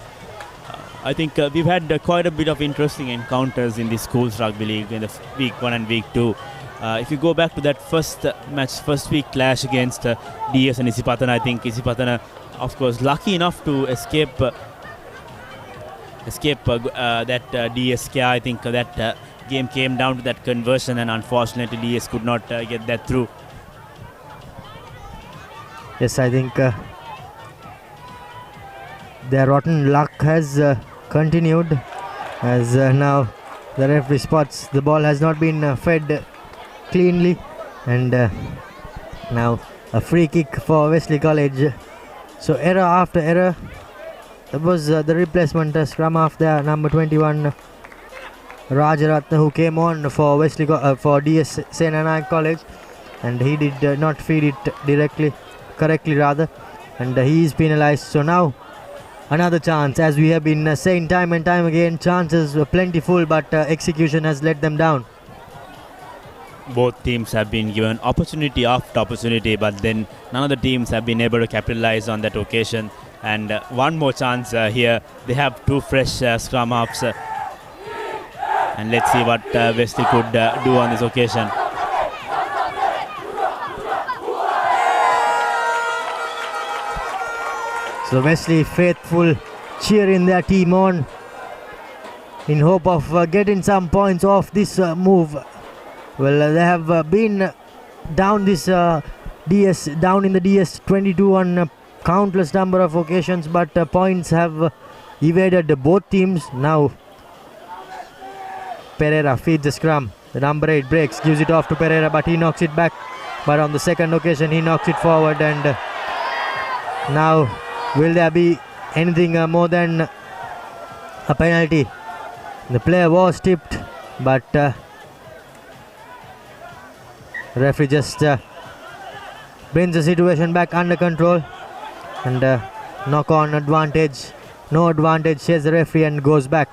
I think we've had quite a bit of interesting encounters in the schools rugby league in the week 1 and week 2. If you go back to that first week clash against DS and Isipatana, I think Isipatana, of course, lucky enough to escape that DS scare. I think that game came down to that conversion, and unfortunately DS could not get that through. Yes, I think their rotten luck has continued, as now the referee spots the ball has not been fed cleanly, and now a free kick for Wesley College. So error after error. That was the replacement scrum half there, number 21 Rajaratna, who came on for Wesley for DS Senanayake College, and he did not feed it correctly rather, and he is penalised. So now another chance, as we have been saying time and time again, chances were plentiful, but execution has let them down. Both teams have been given opportunity after opportunity, but then none of the teams have been able to capitalise on that occasion. And one more chance here. They have two fresh scrum halves, and let's see what Wesley could do on this occasion. So Wesley faithful cheering their team on in hope of getting some points off this move. Well, they have been down this down in the DS 22 on countless number of occasions, but points have evaded both teams. Now Pereira feeds the scrum. The number 8 breaks, gives it off to Pereira, but he knocks it back. But on the second occasion he knocks it forward, and now will there be anything more than a penalty? The player was tipped, but referee just brings the situation back under control, and knock on advantage. No advantage, says the referee, and goes back.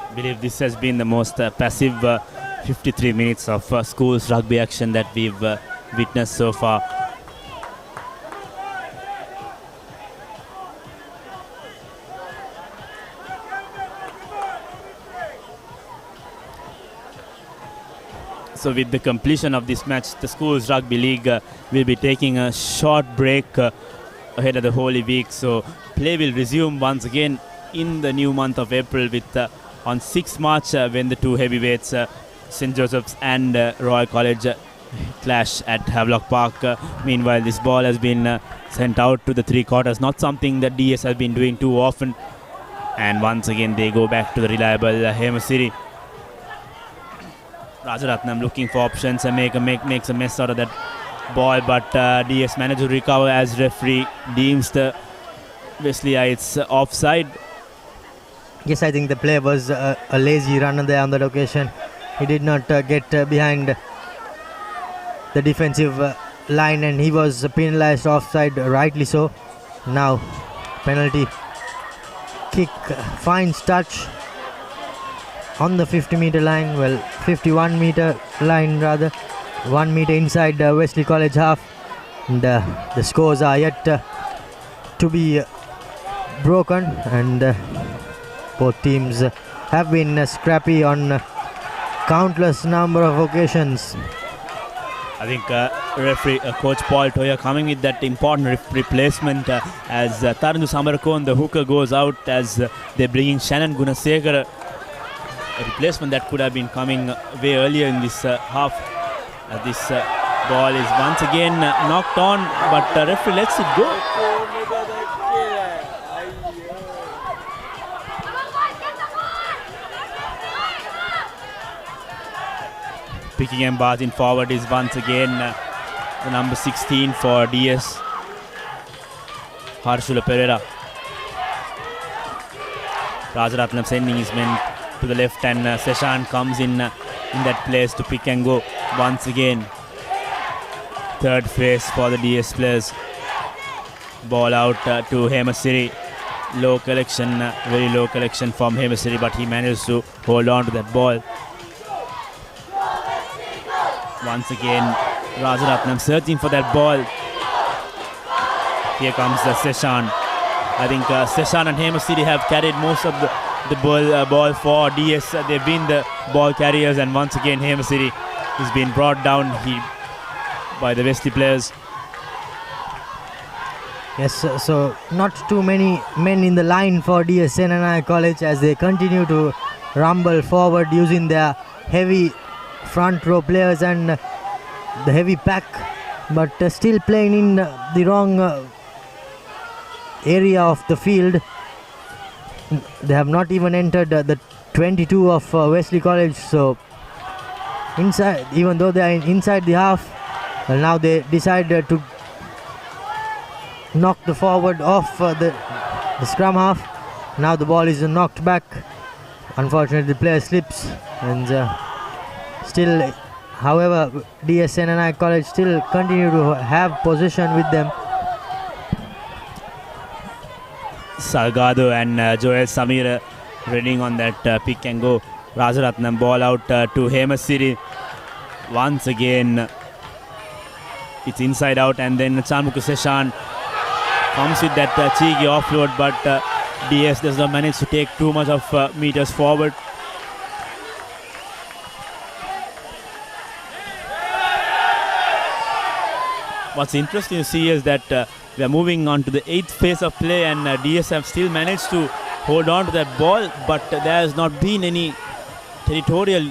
I believe this has been the most passive 53 minutes of schools rugby action that we've witnessed so far. So with the completion of this match, the schools rugby league will be taking a short break ahead of the Holy Week. So play will resume once again in the new month of April with on 6 March when the two heavyweights St. Joseph's and Royal College clash at Havelock Park. Meanwhile, this ball has been sent out to the 3 quarters, not something that DS has been doing too often. And once again they go back to the reliable Hemasiri. Rajaratnam looking for options and makes a mess out of that ball, but DS managed to recover as referee deems the Wesleyites offside. Yes, I think the play was a lazy runner there on that occasion. He did not get behind the defensive line, and he was penalised offside, rightly so. Now penalty kick finds touch on the 50-meter line, well 51-meter line rather, 1 meter inside Wesley College half, and the scores are yet to be broken, and both teams have been scrappy on countless number of occasions. I think referee Coach Paul Toya coming with that important replacement as Tarandu Samarakon, the hooker, goes out as they're bringing Shannon Gunasekara, a replacement that could have been coming way earlier in this half. This ball is once again knocked on, but referee lets it go. Picking and barging forward is once again the number 16 for DS, Harshula Pereira. Rajaratnam sending his men to the left, and Seshan comes in that place to pick and go once again. Third phase for the DS players. Ball out to Hemasiri. Low collection, very low collection from Hemasiri, but he managed to hold on to that ball. Once again, Rajaratnam searching for that ball. Here comes the Seshan. I think Seshan and Hemasiri have carried most of the ball for DS. They've been the ball carriers, and once again Hemasiri is being brought down by the Wesley players. Yes, so not too many men in the line for DS Senanayake College as they continue to rumble forward using their heavy front row players and the heavy pack, but still playing in the wrong area of the field. They have not even entered the 22 of Wesley College, so inside, even though they are inside the half, now they decide to knock the forward off the scrum half. Now the ball is knocked back. Unfortunately, the player slips, and still, however, DS Senanayake College still continue to have possession with them. Salgado and Joel Samir running on that pick and go. Rajaratnam ball out to Hemasiri. Once again, it's inside out, and then Chanmuku Seshan comes with that cheeky offload, but DS does not manage to take too much of meters forward. What's interesting to see is that we are moving on to the 8th phase of play, and DS have still managed to hold on to that ball, but there has not been any territorial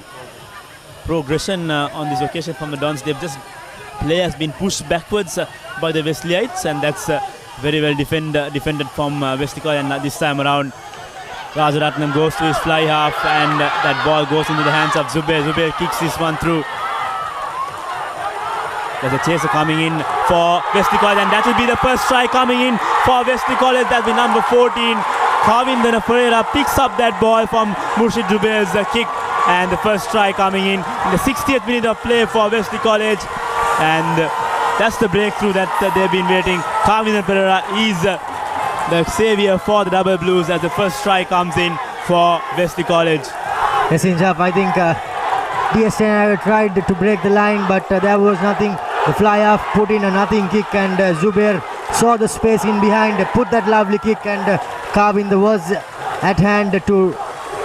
progression on this occasion from the Dons. Play has been pushed backwards by the Wesleyites, and that's very well defended from Wesley College. And this time around, Rajaratnam goes to his fly half, and that ball goes into the hands of Zubair. Zubair kicks this one through. There's a chaser coming in for Wesley College, and that will be the first try coming in for Wesley College. That'll be number 14. Kavindana Pereira picks up that ball from Murshid Zubair's kick, and the first try coming in the 60th minute of play for Wesley College. And that's the breakthrough that they've been waiting. Kavindana Pereira is the savior for the Double Blues as the first try comes in for Wesley College. Yes, Injaf, I think DS Senanayake tried to break the line, but there was nothing. The fly half put in a nothing kick, and Zubair saw the space in behind, put that lovely kick, and Kavind was at hand to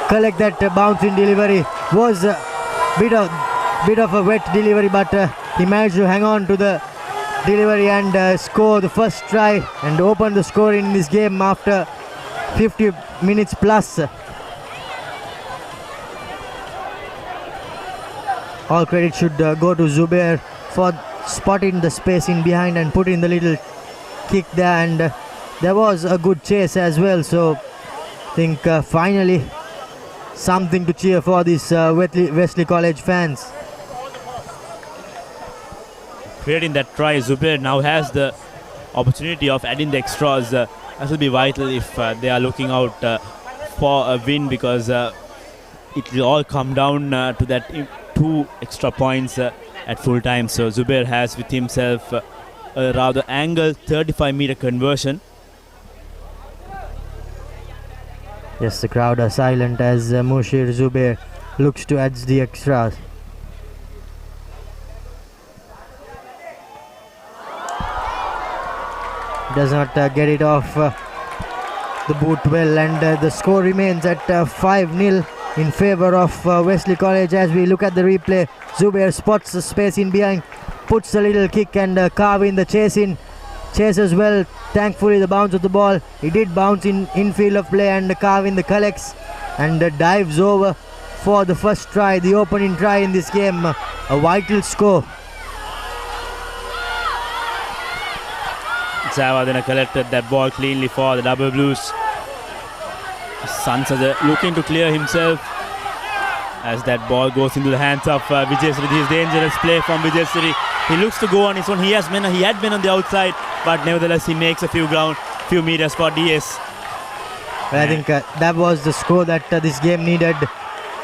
collect that bouncing delivery. Was a bit of a wet delivery, but he managed to hang on to the delivery and score the first try and open the score in this game after 50 minutes plus. All credit should go to Zubair for spotting the space in behind and putting the little kick there, and there was a good chase as well. So I think finally something to cheer for these Wesley College fans. Creating that try, Zubair now has the opportunity of adding the extras. That will be vital if they are looking out for a win, because it will all come down to that 2 extra points at full time. So Zubair has with himself a rather angled 35-meter conversion. Yes, the crowd are silent as Mushir Zubair looks to add the extras. Does not get it off the boot well, and the score remains at 5-0 in favor of Wesley College. As we look at the replay, Zubair spots the space in behind, puts a little kick and Carvin the chase as well. Thankfully the bounce of the ball, it did bounce in field of play, and Carvin the collects and dives over for the first try, the opening try in this game, a vital score. Javadena collected that ball cleanly for the Double Blues. Sansaja looking to clear himself as that ball goes into the hands of Vijayasuri. This is dangerous play from Vijayasuri. He looks to go on his own. He had been on the outside, but nevertheless he makes a few meters for DS. Well, I think that was the score that this game needed,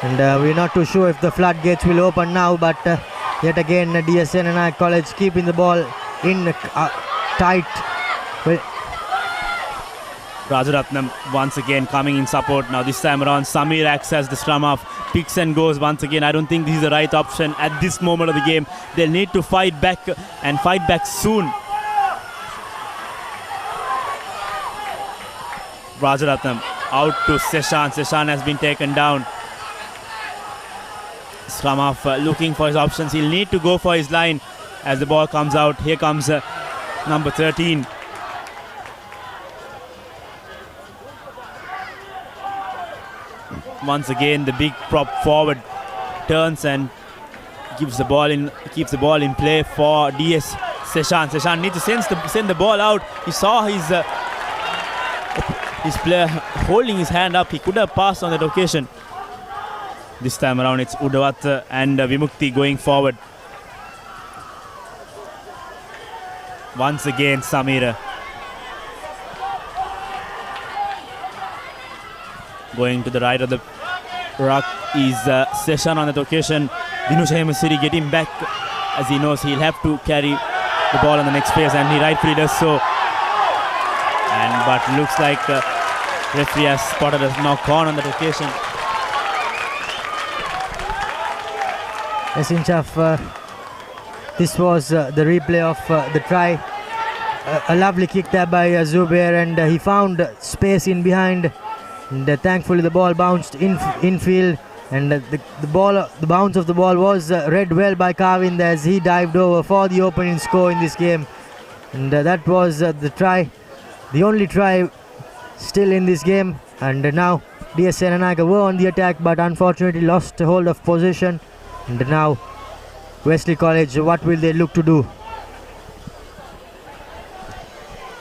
and we're not too sure if the floodgates will open now, but yet again DS Senanayake College keeping the ball in tight. Well, Rajaratnam once again coming in support. Now this time around Samir acts as the scrum half, picks and goes once again. I don't think this is the right option at this moment of the game. They'll need to fight back and fight back soon. Rajaratnam out to Seshan. Seshan has been taken down. Scrum half looking for his options. He'll need to go for his line as the ball comes out. Here comes number 13. Once again the big prop forward turns and keeps the ball in play for DS Seshan. Seshan needs to send the ball out. He saw his player holding his hand up. He could have passed on that occasion. This time around it's Udawat and Vimukti going forward. Once again Samira going to the right of the ruck is Seshan on that occasion. Dinusha Hemasiri getting back as he knows he'll have to carry the ball on the next phase, and he rightfully does so. But looks like referee has spotted a knock on that occasion. Yes, Inchaf, this was the replay of the try. A lovely kick there by Zubair, and he found space in behind. And thankfully the ball bounced in field, and the bounce of the ball was read well by Carvin as he dived over for the opening score in this game. And that was the try, the only try still in this game. And now DS Senanayake were on the attack, but unfortunately lost hold of possession. And now Wesley College, what will they look to do?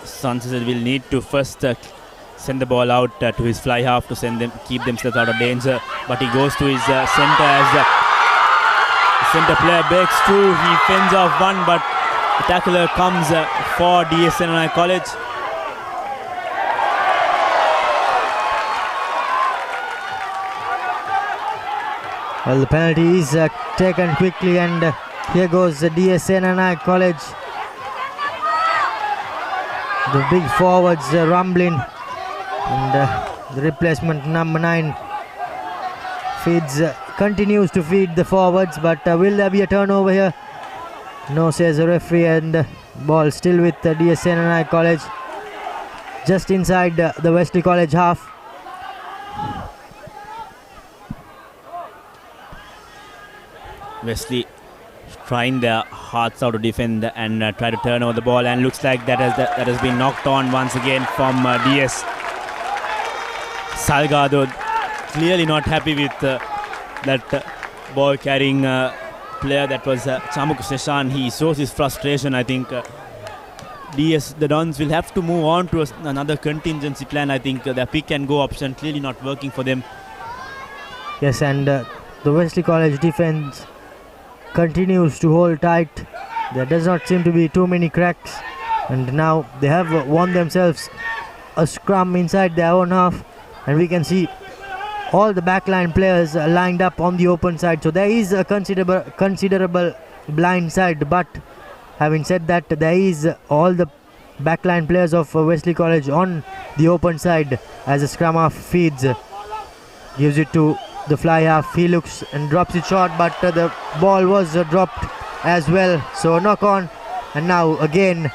Sansa will need to first send the ball out to his fly half to keep themselves out of danger, but he goes to his center as the center player breaks through. He fends off one, but the tackler comes for DS Senanayake College. Well, the penalty is taken quickly, and here goes the DS Senanayake College. The big forwards rumbling, and the replacement number 9 continues to feed the forwards, but will there be a turnover here? No, says the referee, and ball still with DS Senanayake College, just inside the Wesley College half. Wesley trying their hearts out to defend and try to turn over the ball, and looks like that has been knocked on once again from DS. Salgado clearly not happy with that ball carrying player that was Chamuku Seshan. He shows his frustration. I think the Dons will have to move on to another contingency plan. I think their pick and go option clearly not working for them. Yes, and the Wesley College defense continues to hold tight. There does not seem to be too many cracks, and now they have won themselves a scrum inside their own half, and we can see all the backline players lined up on the open side. So there is a considerable blind side, but having said that, there is all the backline players of Wesley College on the open side as the scrum half feeds, gives it to the fly half. He looks and drops it short, but the ball was dropped as well, so knock on, and now again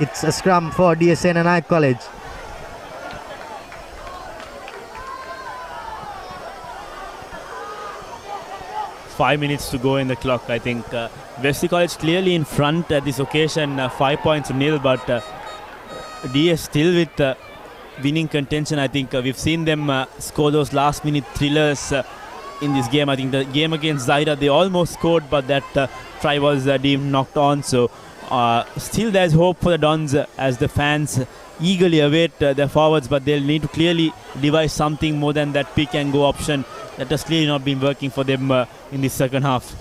it's a scrum for DS Senanayake College. 5 minutes to go in the clock. I think Wesley College clearly in front at this occasion, 5 points to nil, but DS still with winning contention. I think we've seen them score those last minute thrillers in this game. I think the game against Zaira, they almost scored, but that try was deemed knocked on. So still there's hope for the Dons as the fans eagerly await their forwards, but they'll need to clearly devise something more than that pick and go option that has clearly not been working for them in the second half.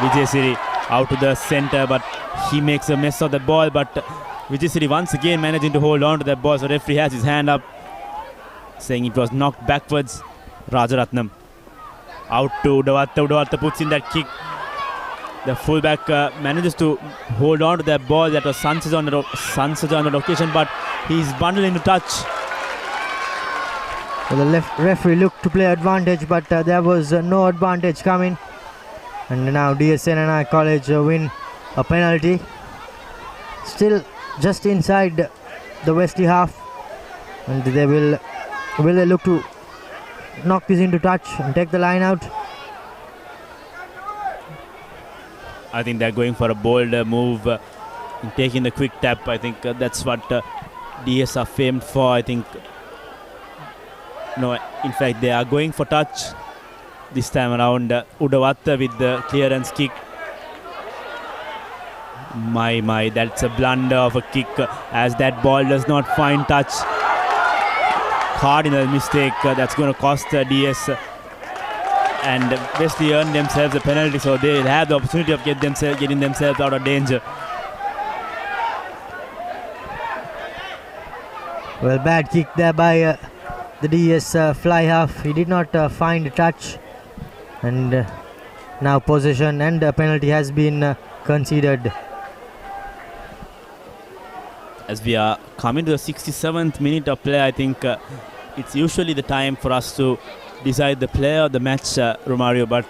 Vijay Siri out to the center, but he makes a mess of the ball, but Vijay Siri once again managing to hold on to that ball. So referee has his hand up saying it was knocked backwards. Rajaratnam out to Udavatta. Udavatta puts in that kick. The fullback manages to hold on to that ball. That was Sanchez on the occasion, but he's bundled into touch. So the left referee looked to play advantage, but there was no advantage coming. And now DS Senanayake College win a penalty. Still just inside the Wesley half, and they will they look to knock this into touch and take the line out? I think they're going for a bold move, taking the quick tap. I think that's what DS are famed for. I think no, in fact they are going for touch this time around. Udavatta with the clearance kick. My, that's a blunder of a kick as that ball does not find touch. Cardinal mistake that's going to cost DS. And Wesley earned themselves a penalty, so they'll have the opportunity of getting themselves out of danger. Well, bad kick there by the DS fly half. He did not find a touch, and now possession and a penalty has been conceded. As we are coming to the 67th minute of play, I think it's usually the time for us to decide the player of the match, Romario, but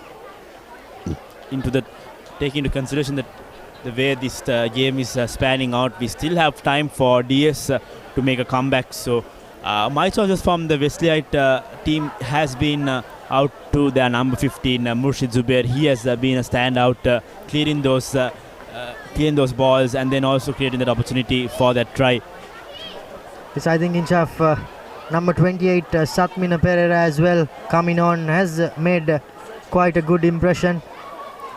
taking into consideration that the way this game is spanning out, we still have time for DS to make a comeback. So my choices from the Wesleyite team has been out to their number 15, Murshid Zubair. He has been a standout, clearing those balls and then also creating that opportunity for that try. Yes, I think inch of number 28, Satmina Pereira as well coming on has made quite a good impression.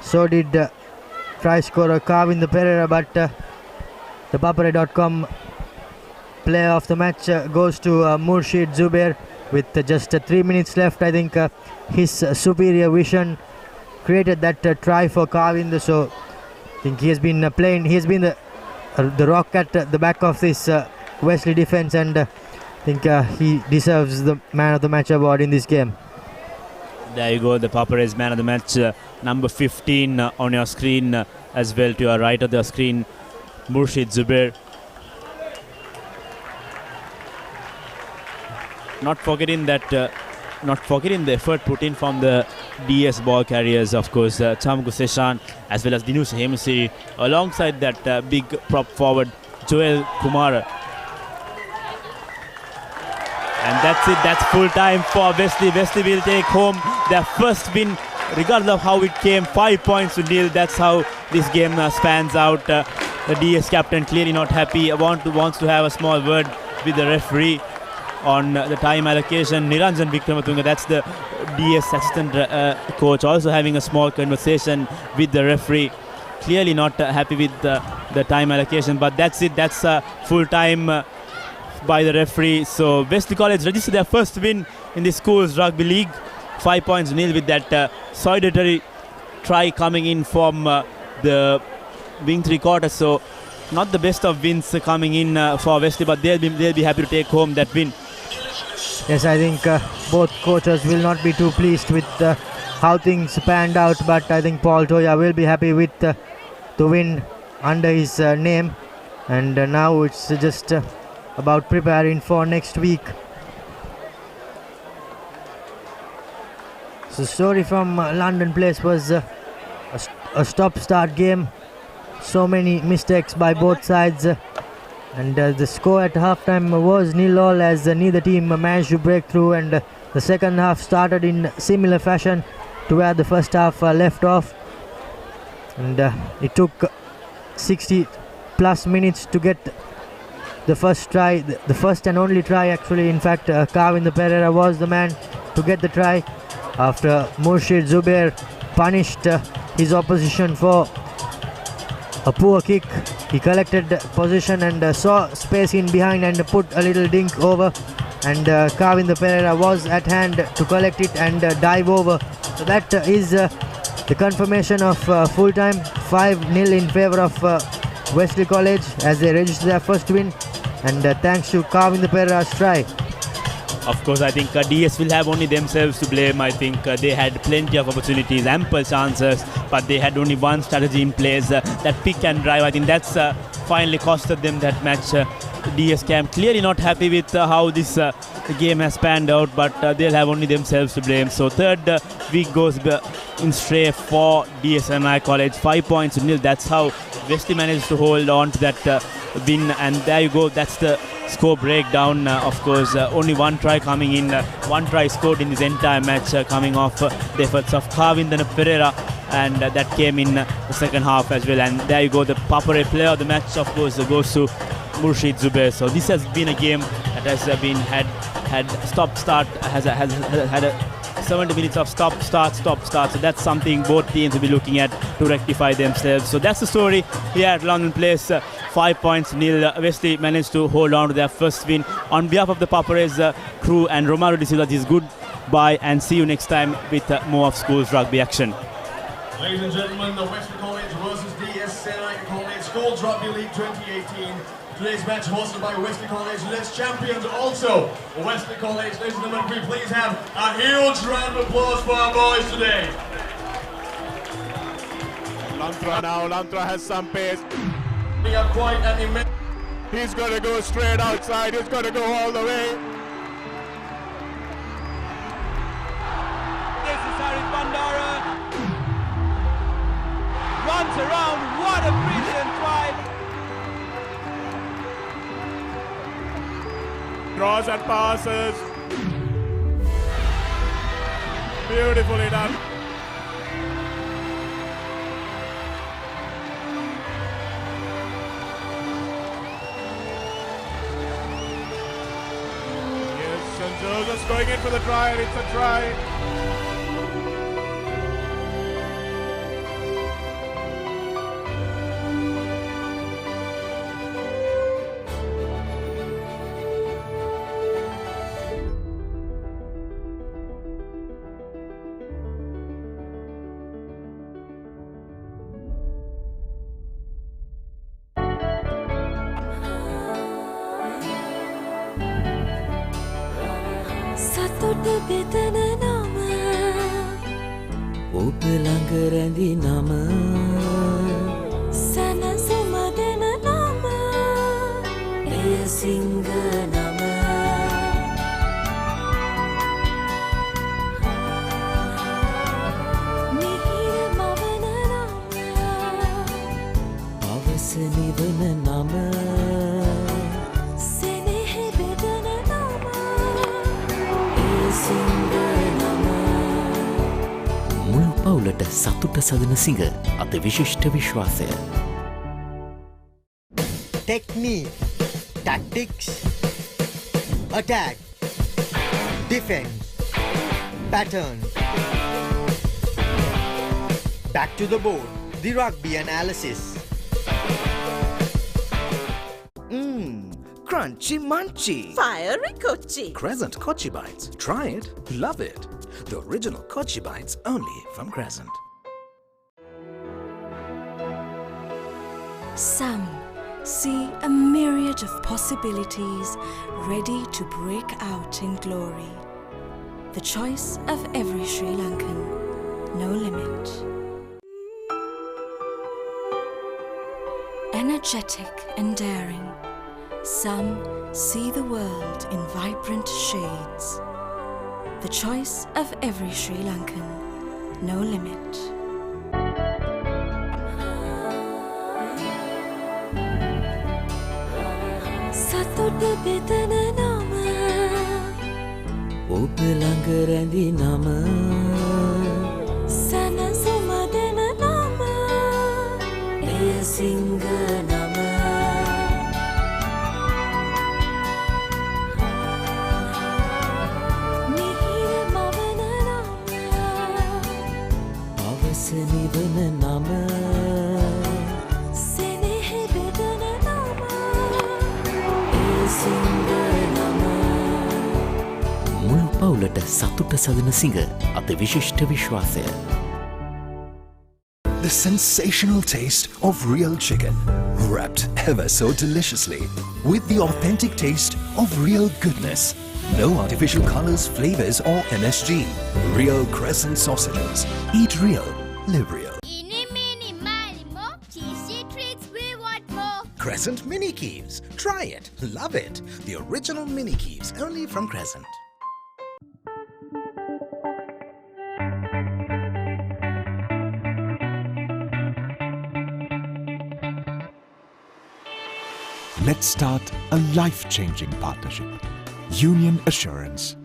So did try scorer Kavinder Pereira, but ThePapare.com player of the match goes to Murshid Zubair with just 3 minutes left. I think his superior vision created that try for Kavinder. So I think he has been playing. He has been the rock at the back of this Wesley defense, and I think he deserves the man of the match award in this game. There you go, the Papare's man of the match, number 15 on your screen, as well to your right of the screen, Murshid Zubair. Not forgetting the effort put in from the DS ball carriers, of course, Chamgu Seshan as well as Dinus Hemusiri, alongside that big prop forward Joel Kumar. And that's it, that's full time for Wesley. Wesley will take home their first win, regardless of how it came, 5 points to nil. That's how this game spans out. The DS captain clearly not happy, wants to have a small word with the referee on the time allocation. Niranjan Vikramatunga, that's the DS assistant coach, also having a small conversation with the referee. Clearly not happy with the time allocation, but that's it, that's full time by the referee. So Wesley College registered their first win in the schools rugby league, 5 points to nil, with that solitary try coming in from the wing three quarters. So not the best of wins coming in for Wesley, but they'll be happy to take home that win. Yes, I think both coaches will not be too pleased with how things panned out, but I think Paul Toya will be happy with the win under his name, and now it's just about preparing for next week. So story from London Place was a stop-start game. So many mistakes by both sides. And the score at halftime was 0-0 as neither team managed to break through, and the second half started in similar fashion to where the first half left off. And it took 60 plus minutes to get the first try, the first and only try actually. In fact, ThePapare was the man to get the try after Murshid Zubair punished his opposition for a poor kick. He collected position and saw space in behind and put a little dink over, and ThePapare was at hand to collect it and dive over. So that is the confirmation of full time, 5-0 in favour of Wesley College as they register their first win, and thanks to ThePapare's try. Of course, I think DS will have only themselves to blame. I think they had plenty of opportunities, ample chances, but they had only one strategy in place, that pick and drive. I think that's finally costed them that match. DS camp clearly not happy with how this game has panned out, but they'll have only themselves to blame. So third week goes in stray for Senanayake College, 5 points to nil. That's how Wesley managed to hold on to that win, and there you go. That's the score breakdown. Of course, only one try coming in, one try scored in this entire match, coming off the efforts of ThePapare, and that came in the second half as well. And there you go, the ThePapare player of the match, of course, goes to Murshid Zubair. So this has been a game that has been had stop-start, has had a 70 minutes of stop-start. So that's something both teams will be looking at to rectify themselves. So that's the story here at London Place. 5 points to nil. Wesley managed to hold on to their first win. On behalf of the ThePapare's crew and Romaro De Silva, is goodbye and see you next time with more of Schools Rugby action. Ladies and gentlemen, the Wesley College versus DS Senanayake College Schools Rugby League 2018. Today's match hosted by Wesley College. Today's champions also Wesley College. Ladies and gentlemen, can we please have a huge round of applause for our boys today. Lantra has some pace. We have quite an immense... He's going to go straight outside. He's going to go all the way. This is Harry Bandara. Runs around. What a brilliant try. Draws and passes. Beautifully done. Just going in for the try, and it's a try. සතුට බෙදන නම ඔබ ළඟ රැඳි නම සැනසුම දෙන නම එය සිංහ නම මිහිර මවන නම පවස නිවන නම පවුලට සතුට සදන සිංහ අත විශිෂ්ට විශ්වාසය. Technique, tactics, attack, defense, pattern. Back to the board, the rugby analysis. Crunchy munchy. Fiery Kochi. Crescent Kochi Bites. Try it. Love it. The original Kochi Bites only from Crescent. Some see a myriad of possibilities ready to break out in glory. The choice of every Sri Lankan, no limit. Energetic and daring, some see the world in vibrant shades. The choice of every Sri Lankan, no limit. සතුට බෙදන නම ඔබ ළඟ රැඳි නම සැනසුම දෙන නම එය සිංහ නම මිහිර මවන නම අවස නිවන නම සෙනෙහ බෙදන නම එය සිංහ නම මුල් පවුලට සතුට සදන සිංහ අත විශිෂ්ට විශ්වාසය. The sensational taste of real chicken, wrapped ever so deliciously with the authentic taste of real goodness. No artificial colors, flavors or MSG. Real Crescent sausages. Eat real, live real. Eeny, meeny, miny, mo. Cheesy treats, we want more. Crescent Mini Keeves. Try it. Love it. The original Mini Keeves only from Crescent. Let's start a life-changing partnership. Union Assurance.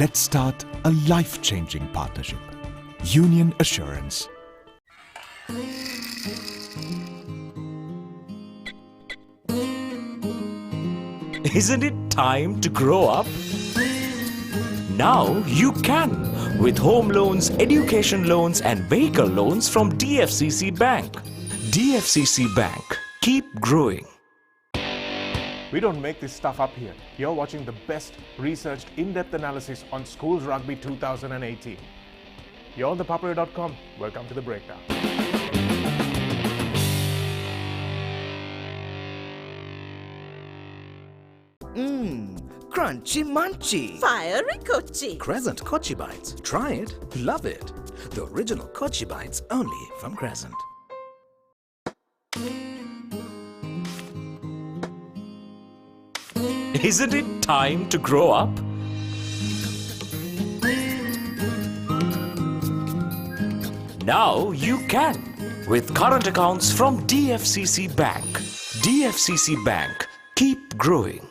Let's start a life-changing partnership. Union Assurance. Isn't it time to grow up? Now you can with home loans, education loans and vehicle loans from DFCC Bank. DFCC Bank. Keep growing. We don't make this stuff up here. You're watching the best researched in-depth analysis on schools rugby 2018. You're on ThePapare.com. Welcome to the breakdown. Crunchy munchy. Fiery Kochi. Crescent Kochi Bites. Try it. Love it. The original Kochi Bites only from Crescent. Isn't it time to grow up? Now you can with current accounts from DFCC Bank. DFCC Bank. Keep growing.